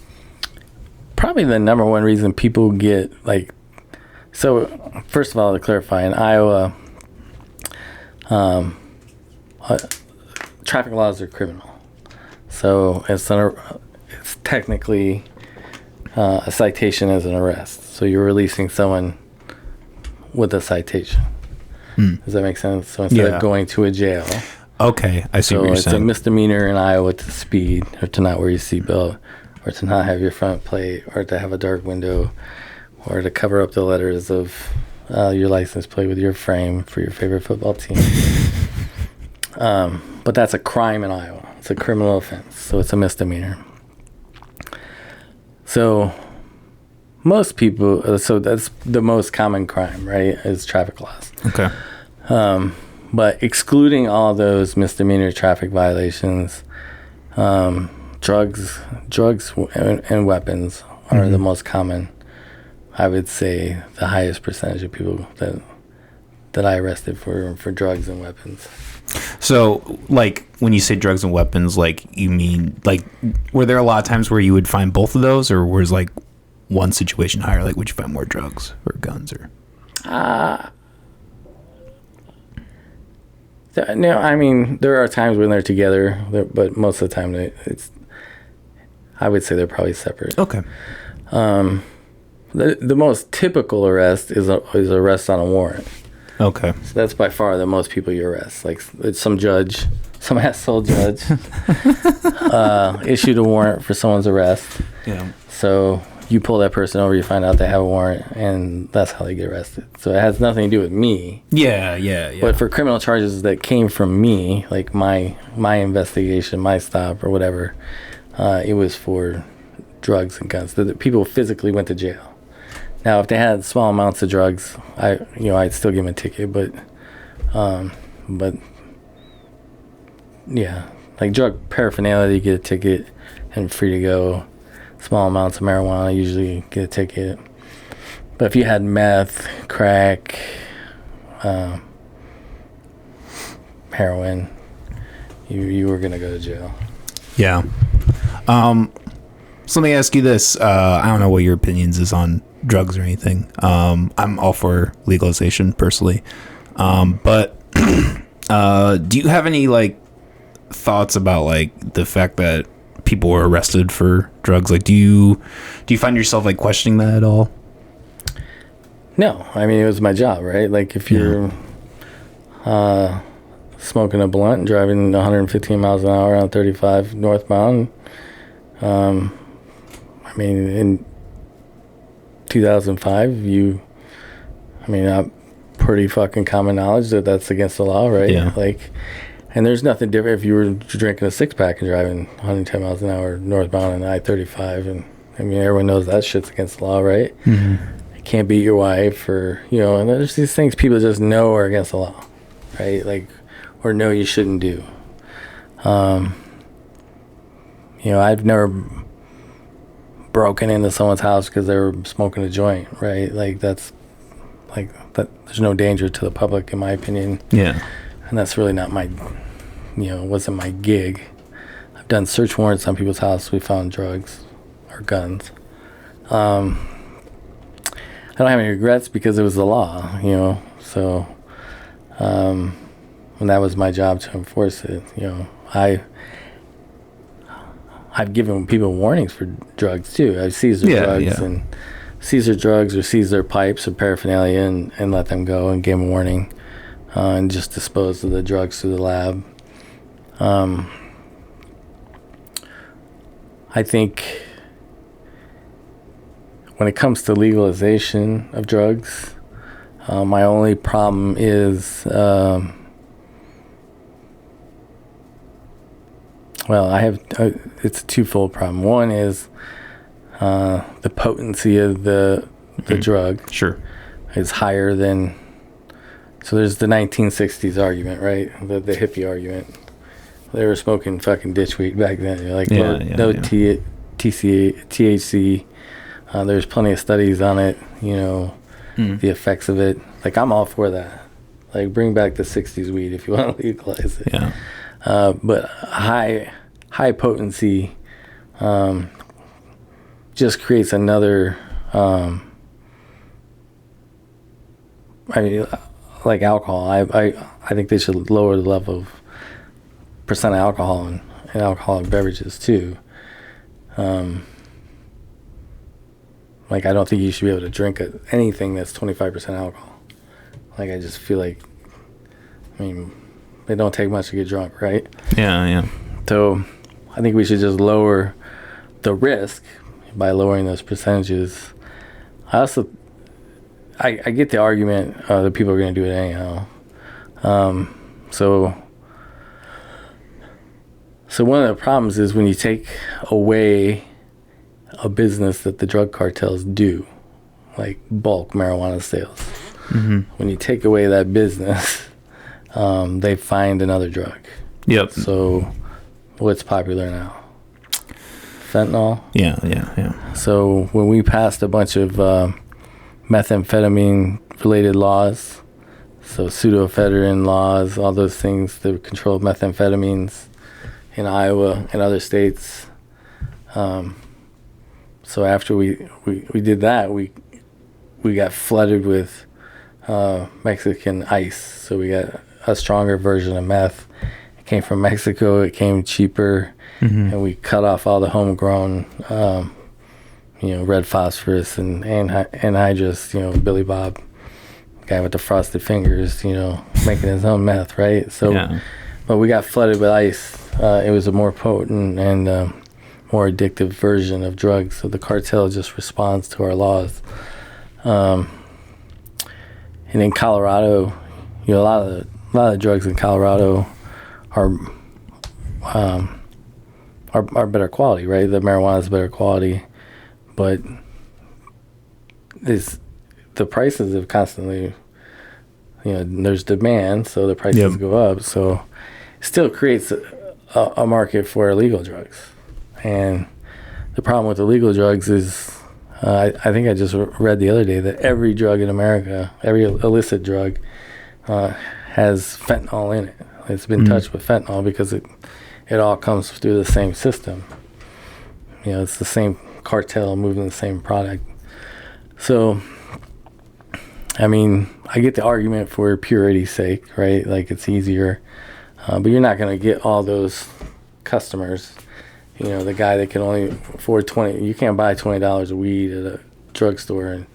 Probably the number one reason people get, so first of all, to clarify, in Iowa, traffic laws are criminal. So it's technically a citation as an arrest. So you're releasing someone with a citation. Does that make sense? So instead of going to a jail. Okay, I see what you're saying. So it's a misdemeanor in Iowa to speed, or to not wear your seatbelt, or to not have your front plate, or to have a dark window, or to cover up the letters of your license plate with your frame for your favorite football team. But that's a crime in Iowa. It's a criminal offense, so it's a misdemeanor. So most people, so that's the most common crime, right, is traffic laws. Okay. But excluding all those misdemeanor traffic violations, drugs and weapons are the most common. I would say the highest percentage of people that I arrested for drugs and weapons. So, when you say drugs and weapons, you mean, were there a lot of times where you would find both of those, or was, one situation higher? Would you find more drugs or guns, or? No, I mean, there are times when they're together, but most of the time I would say they're probably separate. Okay. The most typical arrest is arrest on a warrant. Okay. So that's by far the most people you arrest. It's some asshole judge issued a warrant for someone's arrest. Yeah. So you pull that person over, you find out they have a warrant, and that's how they get arrested. So it has nothing to do with me. Yeah. But for criminal charges that came from me, like my investigation, my stop, or whatever, it was for drugs and guns. The people physically went to jail. Now, if they had small amounts of drugs, I'd still give them a ticket. But yeah, drug paraphernalia, you get a ticket and free to go. Small amounts of marijuana, usually get a ticket. But if you had meth, crack, heroin, you were gonna go to jail. Yeah. So let me ask you this. I don't know what your opinions is on drugs or anything. I'm all for legalization personally. But do you have any thoughts about the fact that people were arrested for drugs? Do you find yourself questioning that at all? No, I mean, it was my job, right? if you're smoking a blunt and driving 115 miles an hour on 35 northbound, I mean, in 2005, pretty fucking common knowledge that that's against the law, right? Yeah. And there's nothing different if you were drinking a six-pack and driving 110 miles an hour northbound on I-35. And, everyone knows that shit's against the law, right? Mm-hmm. You can't beat your wife and there's these things people just know are against the law, right? Or know you shouldn't do. I've never broken into someone's house because they were smoking a joint, right? That's that. There's no danger to the public, in my opinion. Yeah. And that's really not my, wasn't my gig. I've done search warrants on people's house. We found drugs or guns. I don't have any regrets because it was the law, So, and that was my job to enforce it. I've given people warnings for drugs too. I've seized their drugs and seized their drugs or seized their pipes or paraphernalia and let them go and gave them a warning. and just dispose of the drugs through the lab. I think when it comes to legalization of drugs, my only problem is, it's a twofold problem. One is the potency of the drug. Sure. Is higher than. So there's the 1960s argument, right? The hippie argument. They were smoking fucking ditchweed back then. You're like, THC. There's plenty of studies on it, the effects of it. Like, I'm all for that. Like, bring back the 60s weed if you want to legalize it. Yeah. But high potency just creates another, like alcohol. I think they should lower the level of percent of alcohol in alcoholic beverages too. Like, I don't think you should be able to drink anything that's 25% alcohol. Like, I just feel like, it don't take much to get drunk, right? Yeah. So I think we should just lower the risk by lowering those percentages. I get the argument that people are going to do it anyhow. So one of the problems is when you take away a business that the drug cartels do, like bulk marijuana sales. Mm-hmm. When you take away that business, they find another drug. Yep. So what's popular now? Fentanyl? Yeah. So when we passed a bunch of methamphetamine-related laws, so pseudoephedrine laws, all those things that control methamphetamines in Iowa and other states. So after we did that, we got flooded with Mexican ice. So we got a stronger version of meth. It came from Mexico. It came cheaper, and we cut off all the homegrown, red phosphorus and anhydrous. Billy Bob, guy with the frosted fingers, making his own meth, right? So, but we got flooded with ice. It was a more potent and more addictive version of drugs. So the cartel just responds to our laws. And in Colorado, a lot of the drugs in Colorado are better quality, right? The marijuana is better quality, but the prices have constantly, there's demand, so the prices go up. So it still creates a market for illegal drugs. And the problem with illegal drugs is, I think I just read the other day that every drug in America, every illicit drug, has fentanyl in it. It's been touched with fentanyl because it all comes through the same system. It's the same cartel moving the same product. So, I get the argument for purity's sake, right? Like, it's easier. But you're not going to get all those customers. The guy that can only afford you can't buy $20 of weed at a drugstore in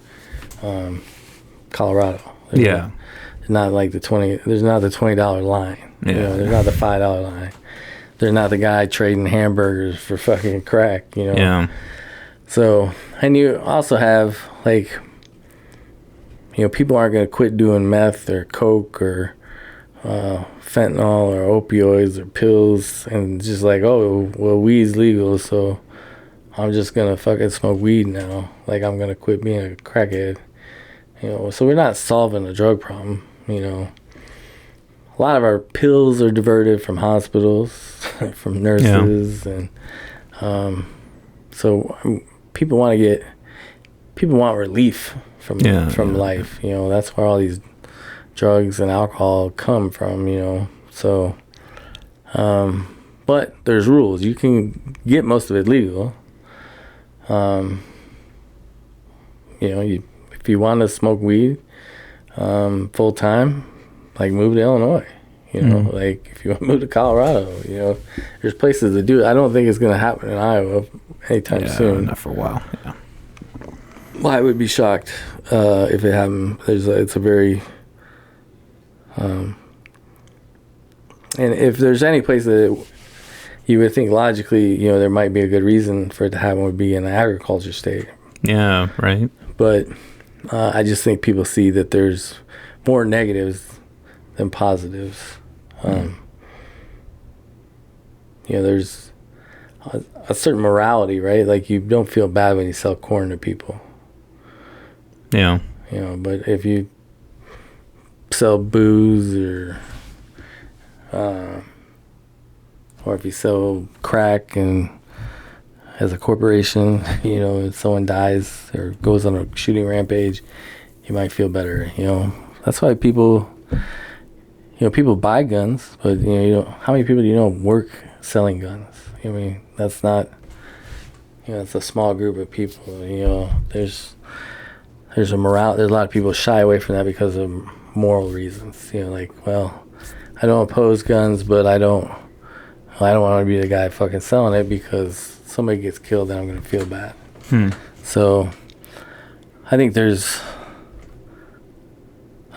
Colorado. There's not the $20 line. There's not the $5 line. There's not the guy trading hamburgers for fucking crack, Yeah. So, and you also have, people aren't going to quit doing meth or coke or fentanyl or opioids or pills and just weed's legal, so I'm just gonna fucking smoke weed now. I'm gonna quit being a crackhead. So we're not solving a drug problem. A lot of our pills are diverted from hospitals, from nurses, and so people want relief from life. That's where all these drugs and alcohol come from, so but there's rules. You can get most of it legal. If you want to smoke weed full time, move to Illinois. If you want to move to Colorado, there's places to do it. I don't think it's going to happen in Iowa anytime soon. Not for a while. Yeah. Well, I would be shocked if it happened. It's a very And if there's any place that you would think logically, there might be a good reason for it to happen, would be in an agriculture state. Yeah, right. But I just think people see that there's more negatives than positives. There's a certain morality, right? Like, you don't feel bad when you sell corn to people. Yeah. But if you sell booze or if you sell crack and as a corporation, if someone dies or goes on a shooting rampage, you might feel better. That's why people buy guns, but how many people do you know work selling guns? That's not, it's a small group of people. There's a morale. There's a lot of people shy away from that because of moral reasons. I don't oppose guns, but I don't want to be the guy fucking selling it because somebody gets killed, then I'm going to feel bad. So I think there's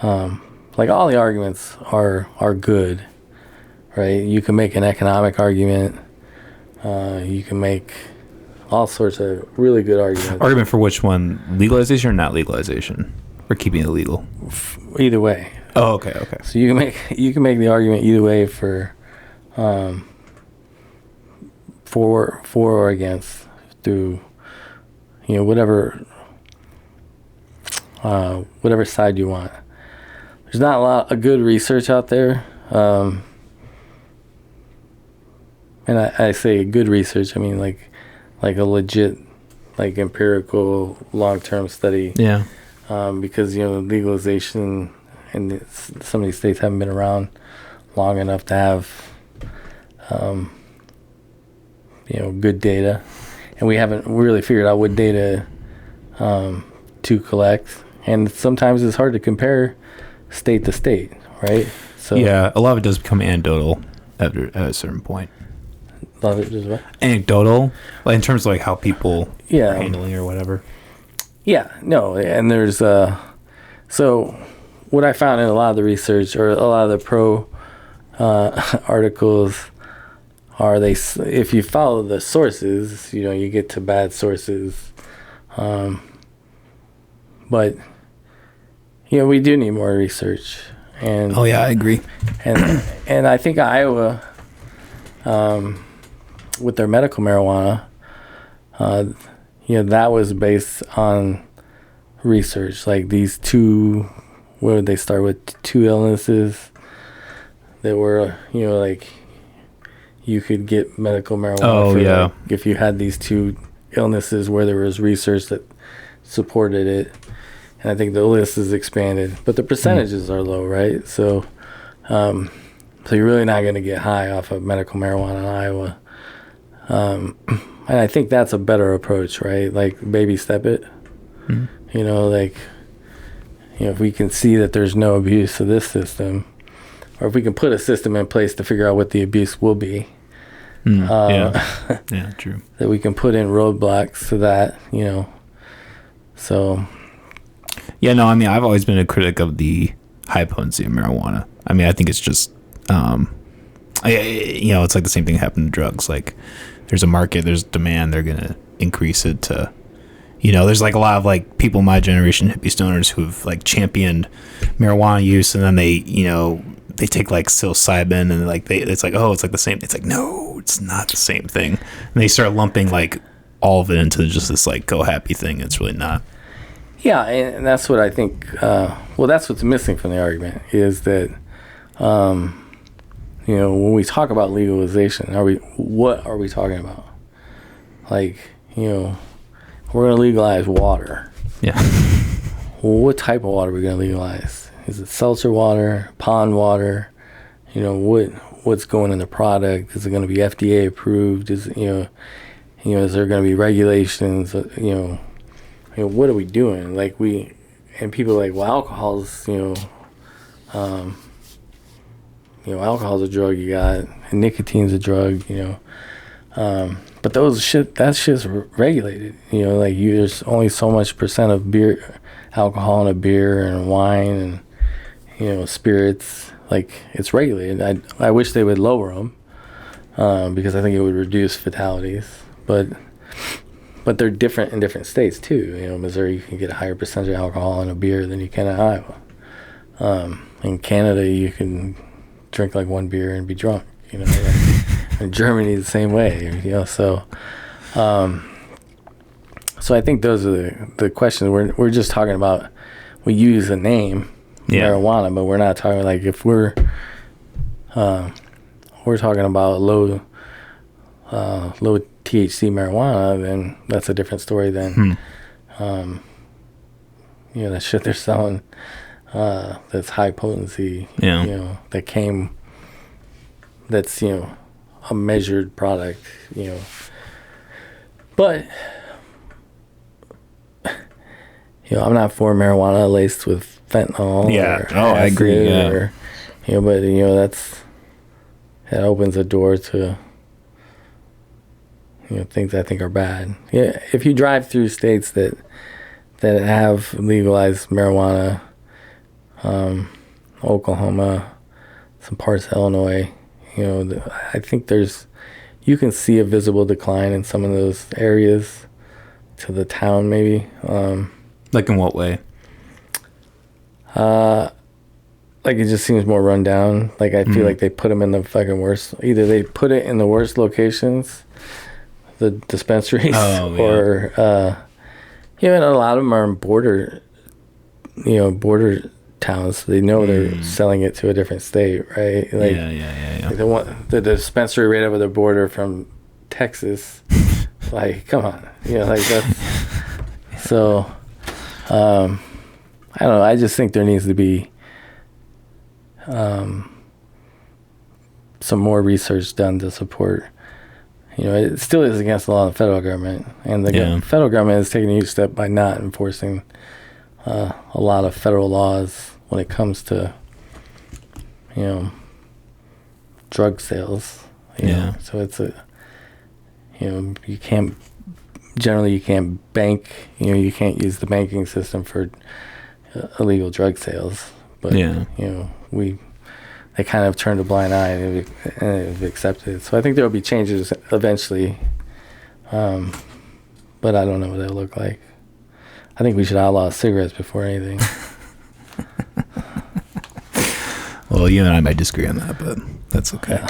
all the arguments are good, right? You can make an economic argument. You can make all sorts of really good arguments. Argument for which one? Legalization or not legalization? Or keeping it legal? Either way. Oh, okay. So you can make the argument either way for or against through whatever side you want. There's not a lot of good research out there, and I say good research, I mean like a legit, empirical long-term study. Yeah. Because legalization in some of these states haven't been around long enough to have good data, and we haven't really figured out what data to collect, and sometimes it's hard to compare state to state, right? So yeah, a lot of it does become anecdotal at a certain point. A lot of it is what? Anecdotal, in terms of how people are handling or whatever. Yeah, no, and there's so what I found in a lot of the research or a lot of the pro articles are if you follow the sources, you get to bad sources, but we do need more research. And oh yeah, I agree. And I think Iowa, with their medical marijuana, that was based on research. These two, what did they start with? Two illnesses that were, you could get medical marijuana. Oh, yeah. If you had these two illnesses where there was research that supported it. And I think the list is expanded, but the percentages are low, right? So you're really not going to get high off of medical marijuana in Iowa. And I think that's a better approach, right? Baby step it. If we can see that there's no abuse of this system, or if we can put a system in place to figure out what the abuse will be. Yeah, true. That we can put in roadblocks to that, so. Yeah, no, I've always been a critic of the high potency of marijuana. I think it's just, it's like the same thing happened to drugs. There's a market, there's demand, they're going to increase it to, there's a lot of people my generation, hippie stoners, who've championed marijuana use, and then they take psilocybin and it's the same. It's no, it's not the same thing. And they start lumping all of it into just this go happy thing. It's really not. Yeah, and that's what I think. That's what's missing from the argument is that, when we talk about legalization, what are we talking about? We're going to legalize water. Yeah. Well, what type of water are we going to legalize? Is it seltzer water, pond water? What's going in the product? Is it going to be FDA approved? Is there going to be regulations? What are we doing? And people are well, alcohol's, alcohol's a drug you got, and nicotine's a drug, but that shit's regulated, there's only so much % of beer, alcohol in a beer and wine, spirits, like it's regulated. I wish they would lower them, because I think it would reduce fatalities. But they're different in different states too. Missouri, you can get a higher percentage of alcohol in a beer than you can in Iowa. In Canada, you can drink like one beer and be drunk. In Germany, the same way. So I think those are the questions. We're just talking about, we use the name marijuana, but we're not talking like, if we're talking about low THC marijuana, then that's a different story than that shit they're selling that's high potency. That's a measured product. But I'm not for marijuana laced with fentanyl. Yeah. I agree. Yeah. But that opens a door to things I think are bad. Yeah, if you drive through states that have legalized marijuana, Oklahoma, some parts of Illinois, I think you can see a visible decline in some of those areas to the town, maybe. Like in what way? Like it just seems more run down. Like I feel like they put them in the fucking worst. Either they put it in the worst locations, the dispensaries, or and a lot of them are in border towns. They know they're selling it to a different state, right? Like, like they want the dispensary right over the border from Texas. Like, come on, like that's so. I don't know. I just think there needs to be some more research done to support. It still is against the law of the federal government, and the federal government is taking a huge step by not enforcing a lot of federal laws when it comes to drug sales. So it's you can't bank. You can't use the banking system for illegal drug sales. But they kind of turned a blind eye and have accepted it. So I think there will be changes eventually, but I don't know what they'll look like. I think we should outlaw cigarettes before anything. Well, you and I might disagree on that, but that's okay.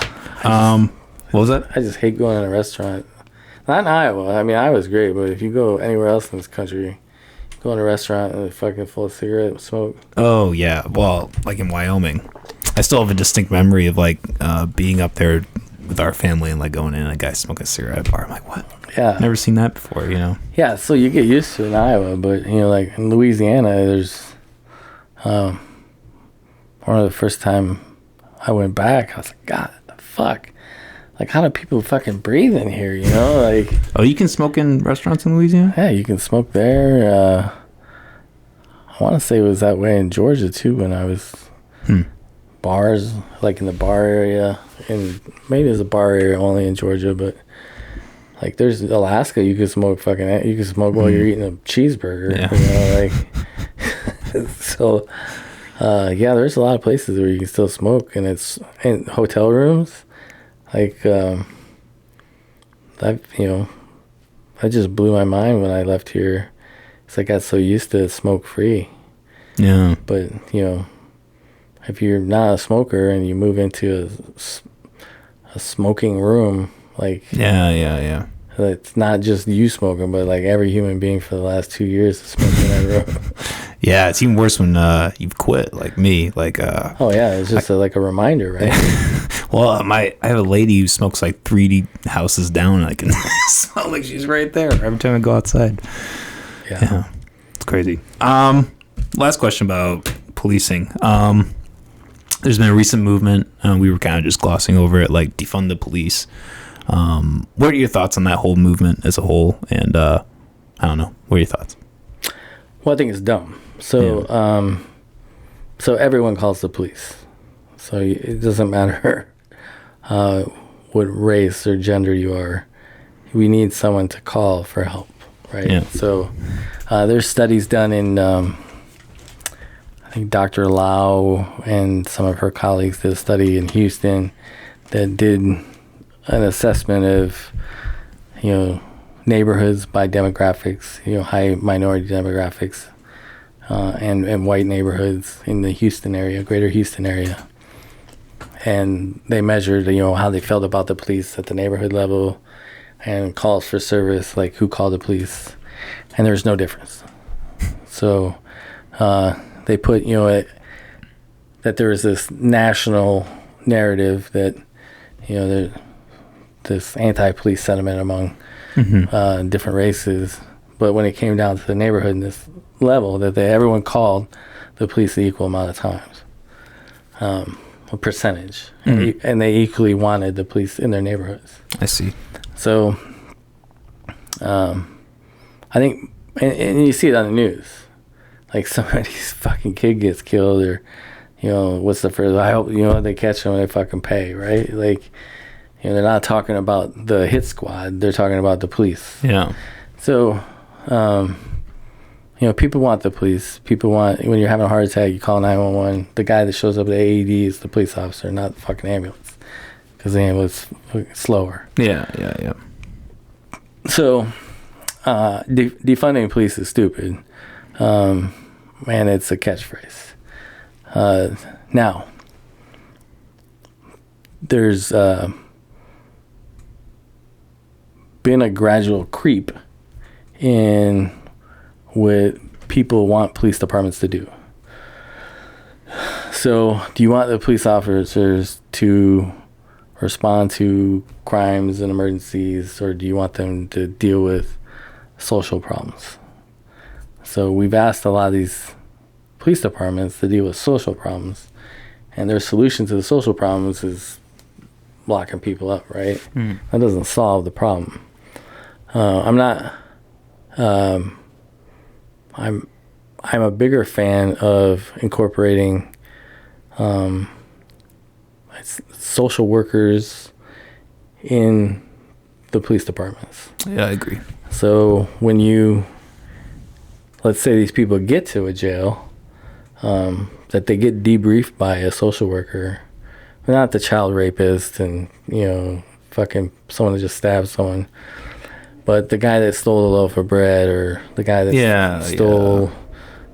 What was that? I just hate going in a restaurant. Not in Iowa. I mean, Iowa's great, but if you go anywhere else in this country, go in a restaurant and it's fucking full of cigarette smoke. Oh, yeah. Well, like in Wyoming. I still have a distinct memory of like being up there with our family and like going in and a guy smoking a cigarette at a bar. I'm like, what? Yeah. Never seen that before, Yeah, so you get used to it in Iowa, but, like in Louisiana, there's one of the first time I went back, I was like, God, the fuck? Like, how do people fucking breathe in here, Like, oh, you can smoke in restaurants in Louisiana? Yeah, you can smoke there. I want to say it was that way in Georgia, too, when I was bars, like in the bar area. And maybe there's a bar area only in Georgia, but, like, there's Alaska, you can smoke while you're eating a cheeseburger, like, so, there's a lot of places where you can still smoke, and it's in hotel rooms. Like, that just blew my mind when I left here. It's like I got so used to smoke free. Yeah. But, if you're not a smoker and you move into a smoking room, like... Yeah. It's not just you smoking, but like every human being for the last 2 years is smoking in that room. Yeah, it's even worse when you've quit, like me. Like, oh yeah, it's just like a reminder, right? Well, I have a lady who smokes like 3 houses down, and I can smell like she's right there every time I go outside. Yeah, it's crazy. Last question about policing. There's been a recent movement. We were kind of just glossing over it, like defund the police. What are your thoughts on that whole movement as a whole? And I don't know. What are your thoughts? Well, I think it's dumb. So, so everyone calls the police. So it doesn't matter what race or gender you are. We need someone to call for help, right? Yeah. So there's studies done in, I I think Dr. Lau and some of her colleagues did a study in Houston that did an assessment of, neighborhoods by demographics, high minority demographics, and white neighborhoods in the Houston area, greater Houston area. And they measured, how they felt about the police at the neighborhood level and calls for service, like who called the police. And there's no difference. So they put, that there is this national narrative that, this anti-police sentiment among different races. But when it came down to the neighborhood in this level, that everyone called the police the equal amount of times, a percentage. And they equally wanted the police in their neighborhoods. I see. So, I think, and you see it on the news, like somebody's fucking kid gets killed, or, what's the first, I hope, they catch them and they fucking pay, right? Like, they're not talking about the hit squad, they're talking about the police. Yeah. So, people want the police. People want, when you're having a heart attack, you call 911. The guy that shows up at the AED is the police officer, not the fucking ambulance, because the ambulance is slower. Yeah. So, defunding police is stupid. And it's a catchphrase. Now, there's been a gradual creep in what people want police departments to do. So, do you want the police officers to respond to crimes and emergencies, or do you want them to deal with social problems? So we've asked a lot of these police departments to deal with social problems, and their solution to the social problems is locking people up, right? That doesn't solve the problem. I'm a bigger fan of incorporating social workers in the police departments. Yeah, I agree. So when let's say these people get to a jail, that they get debriefed by a social worker, not the child rapist and, fucking someone that just stabbed someone, but the guy that stole a loaf of bread, or the guy that stole,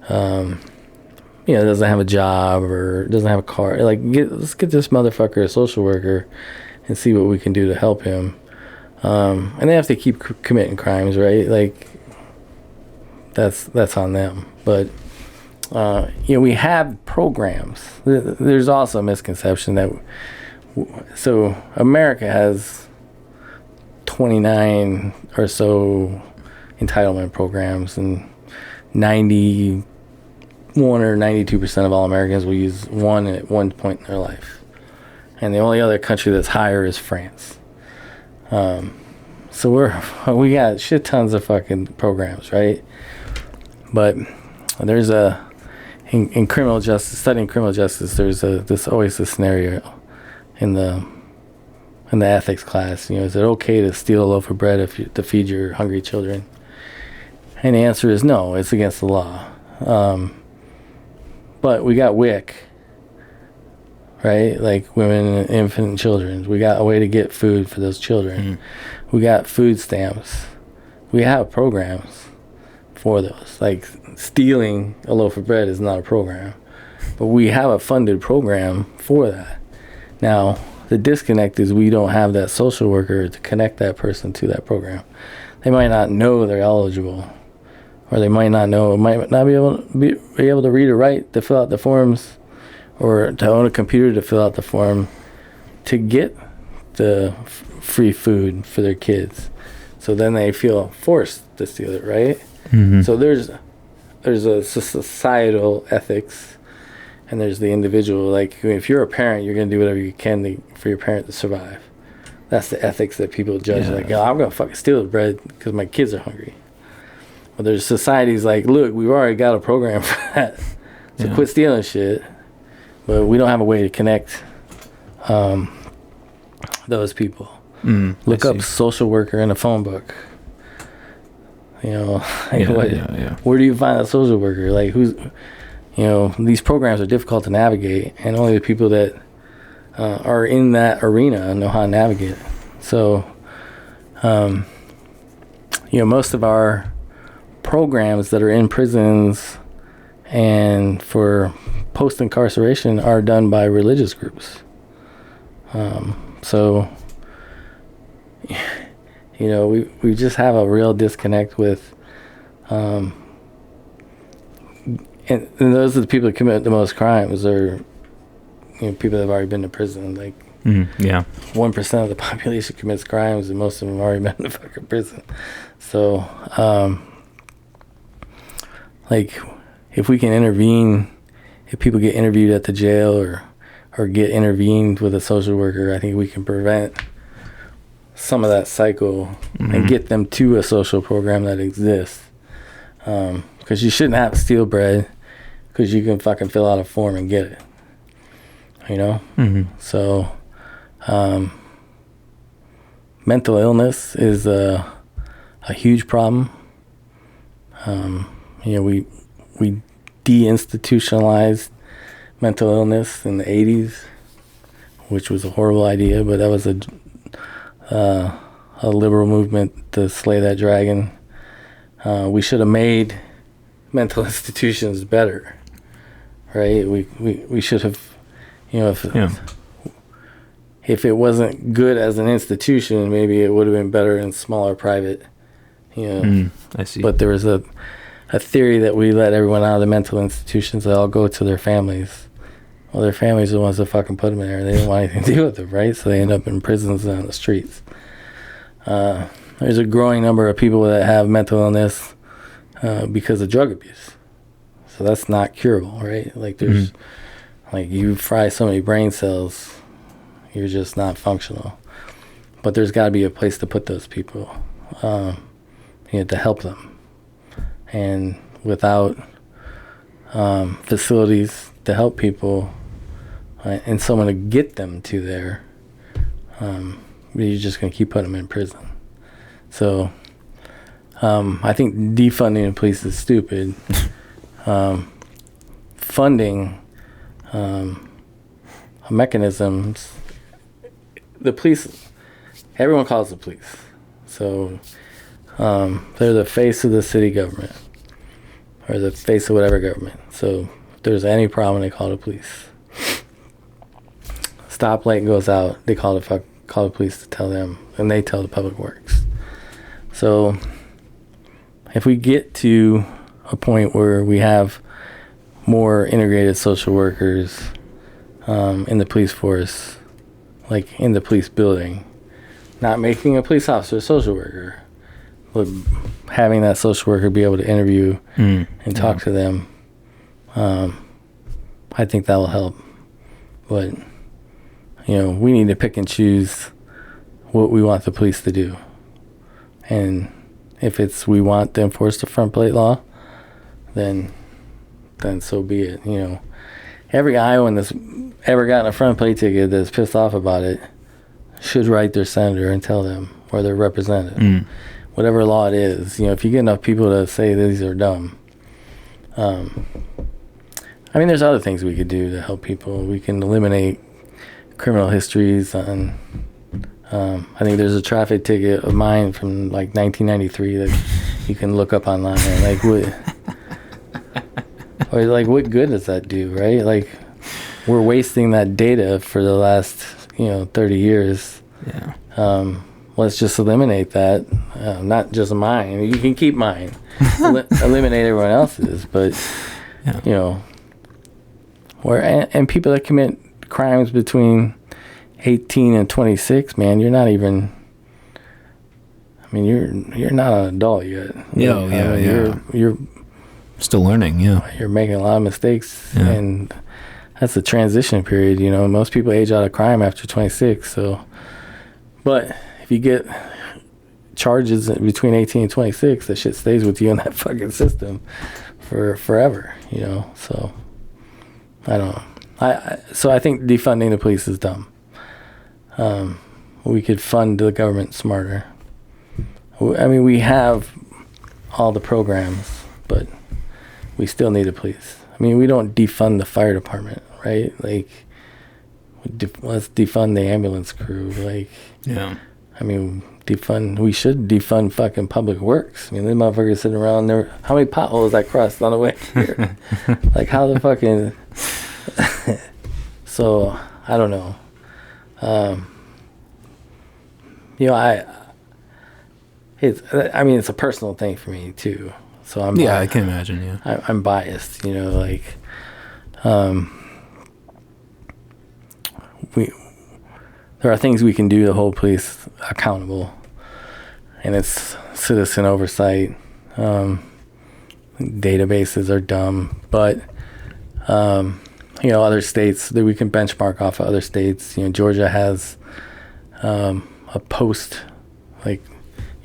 doesn't have a job or doesn't have a car. Like, let's get this motherfucker a social worker and see what we can do to help him. And they have to keep committing crimes, right? Like, that's on them. But, we have programs. There's also a misconception that, so America has 29 or so entitlement programs, and 91 or 92% of all Americans will use one at one point in their life. And the only other country that's higher is France. So we got shit tons of fucking programs, right? But there's in criminal justice, studying criminal justice, there's always this scenario in the ethics class. Is it okay to steal a loaf of bread to feed your hungry children? And the answer is no, it's against the law. But we got WIC, right? Like women and infant and children. We got a way to get food for those children. We got food stamps. We have programs for those. Like, stealing a loaf of bread is not a program, but we have a funded program for that. Now, the disconnect is we don't have that social worker to connect that person to that program. They might not know they're eligible, or they might not be able to read or write to fill out the forms, or to own a computer to fill out the form to get the free food for their kids. So then they feel forced to steal it, right? So there's a societal ethics, and there's the individual. Like, if you're a parent, you're going to do whatever you can for your parent to survive. That's the ethics that people judge. Like, I'm going to fucking steal the bread because my kids are hungry. But there's societies like, look, we've already got a program for that. So quit stealing shit. But we don't have a way to connect those people. Look up social worker in a phone book. Where do you find a social worker? Like, who's, these programs are difficult to navigate, and only the people that are in that arena know how to navigate it. So, most of our programs that are in prisons and for post-incarceration are done by religious groups. So, we just have a real disconnect with, and those are the people that commit the most crimes are, people that have already been to prison. Like, 1% of the population commits crimes, and most of them have already been in the fucking prison. So, if we can intervene, if people get interviewed at the jail or get intervened with a social worker, I think we can prevent some of that cycle and get them to a social program that exists. Because you shouldn't have to steal bread, because you can fucking fill out a form and get it. So, mental illness is a huge problem. We deinstitutionalized mental illness in the 80s, which was a horrible idea, but that was a liberal movement to slay that dragon. We should have made mental institutions better, right? We should have, if it wasn't good as an institution, maybe it would have been better in smaller private, I see. But there was a theory that we let everyone out of the mental institutions, they all go to their families. Well, their families are the ones that fucking put them in there. They didn't want anything to do with them, right? So they end up in prisons and on the streets. There's a growing number of people that have mental illness because of drug abuse. So that's not curable, right? Like there's, like you fry so many brain cells, you're just not functional. But there's got to be a place to put those people, to help them. And without facilities to help people and someone to get them to there, you're just going to keep putting them in prison. So I think defunding the police is stupid. Funding mechanisms, the police, everyone calls the police. So they're the face of the city government or the face of whatever government. So if there's any problem, they call the police. Stoplight goes out, they call the police to tell them, and they tell the public works. So if we get to a point where we have more integrated social workers in the police force, like in the police building, not making a police officer a social worker, but having that social worker be able to interview and talk to them, I think that will help. But, we need to pick and choose what we want the police to do. And if it's we want to enforce the front plate law, then so be it. Every Iowan that's ever gotten a front plate ticket that's pissed off about it should write their senator and tell them, or their representative, whatever law it is. If you get enough people to say these are dumb. There's other things we could do to help people. We can eliminate criminal histories on. I think there's a traffic ticket of mine from like 1993 that you can look up online. What good does that do, right? Like, we're wasting that data for the last 30 years. Yeah. Let's just eliminate that. Not just mine. You can keep mine. Eliminate everyone else's, but and people that commit crimes between 18 and 26, man, you're not even. You're not an adult yet. You're still learning. Yeah, you're making a lot of mistakes, and that's a transition period. Most people age out of crime after 26. So, but if you get charges between 18 and 26, that shit stays with you in that fucking system for forever. So I don't know. I think defunding the police is dumb. We could fund the government smarter. We have all the programs, but we still need the police. I mean, we don't defund the fire department, right? Like, let's defund the ambulance crew. Like, Yeah. I mean, we should defund fucking public works. I mean, them motherfuckers sitting around there. How many potholes I crossed on the way here? Like, how the fucking. So, I don't know. You know, it's a personal thing for me too. So I can imagine. Yeah, I'm biased. You know, like, there are things we can do to hold police accountable, and it's citizen oversight. Databases are dumb, but you know, other states that we can benchmark off of other states. You know, Georgia has a post, like,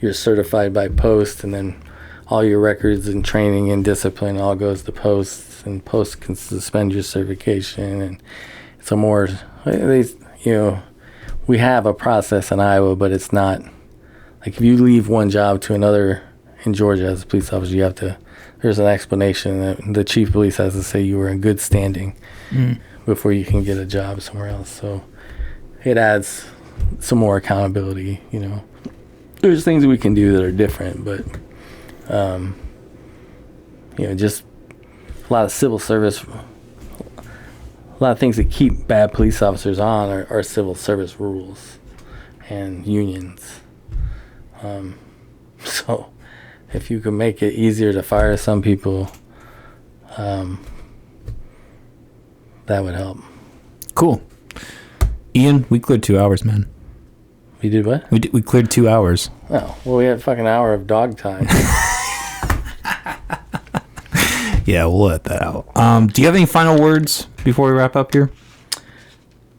you're certified by post, and then all your records and training and discipline all goes to post, and post can suspend your certification. And it's a more, you know, we have a process in Iowa, but it's not like if you leave one job to another in Georgia as a police officer, you have to, there's an explanation that the chief of police has to say you were in good standing before you can get a job somewhere else. So it adds some more accountability. You know, there's things we can do that are different, but you know, just a lot of civil service, a lot of things that keep bad police officers on are civil service rules and unions. So if you can make it easier to fire some people, that would help. Cool. Ian, we cleared 2 hours, man. We did what? We cleared 2 hours. Oh, well, we had a fucking hour of dog time. Yeah, we'll let that out. Do you have any final words before we wrap up here?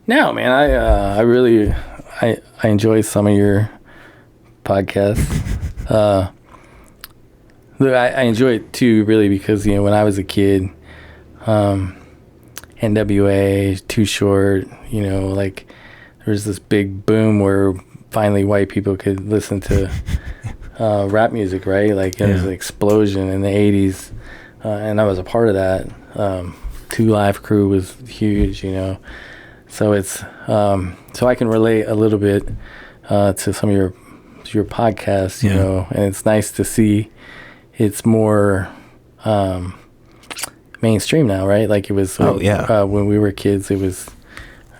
No, man. I really enjoy some of your podcasts. I enjoy it too, really, because, you know, when I was a kid, NWA, Too Short, you know, like, there was this big boom where finally white people could listen to rap music, right? Like, it was an explosion in the 80s, and I was a part of that. 2 Live Crew was huge, you know. So it's so I can relate a little bit to some of your podcasts, you know, and it's nice to see it's more mainstream now, right? Like it was when we were kids, it was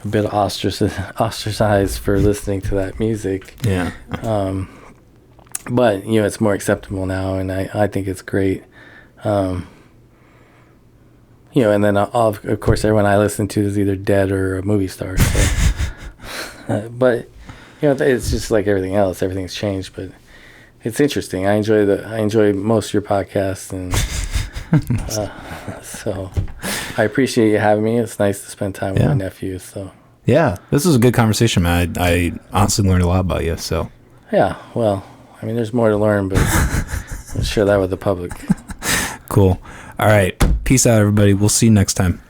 a bit ostracized for listening to that music. Yeah. But, you know, it's more acceptable now, and I think it's great. You know, and then of course everyone I listen to is either dead or a movie star. So. But, you know, it's just like everything else. Everything's changed, but it's interesting. I enjoy most of your podcasts, and so I appreciate you having me. It's nice to spend time with my nephew. So yeah, this was a good conversation, man. I honestly learned a lot about you. So yeah, well, I mean, there's more to learn, but I'll share that with the public. Cool. All right. Peace out, everybody. We'll see you next time.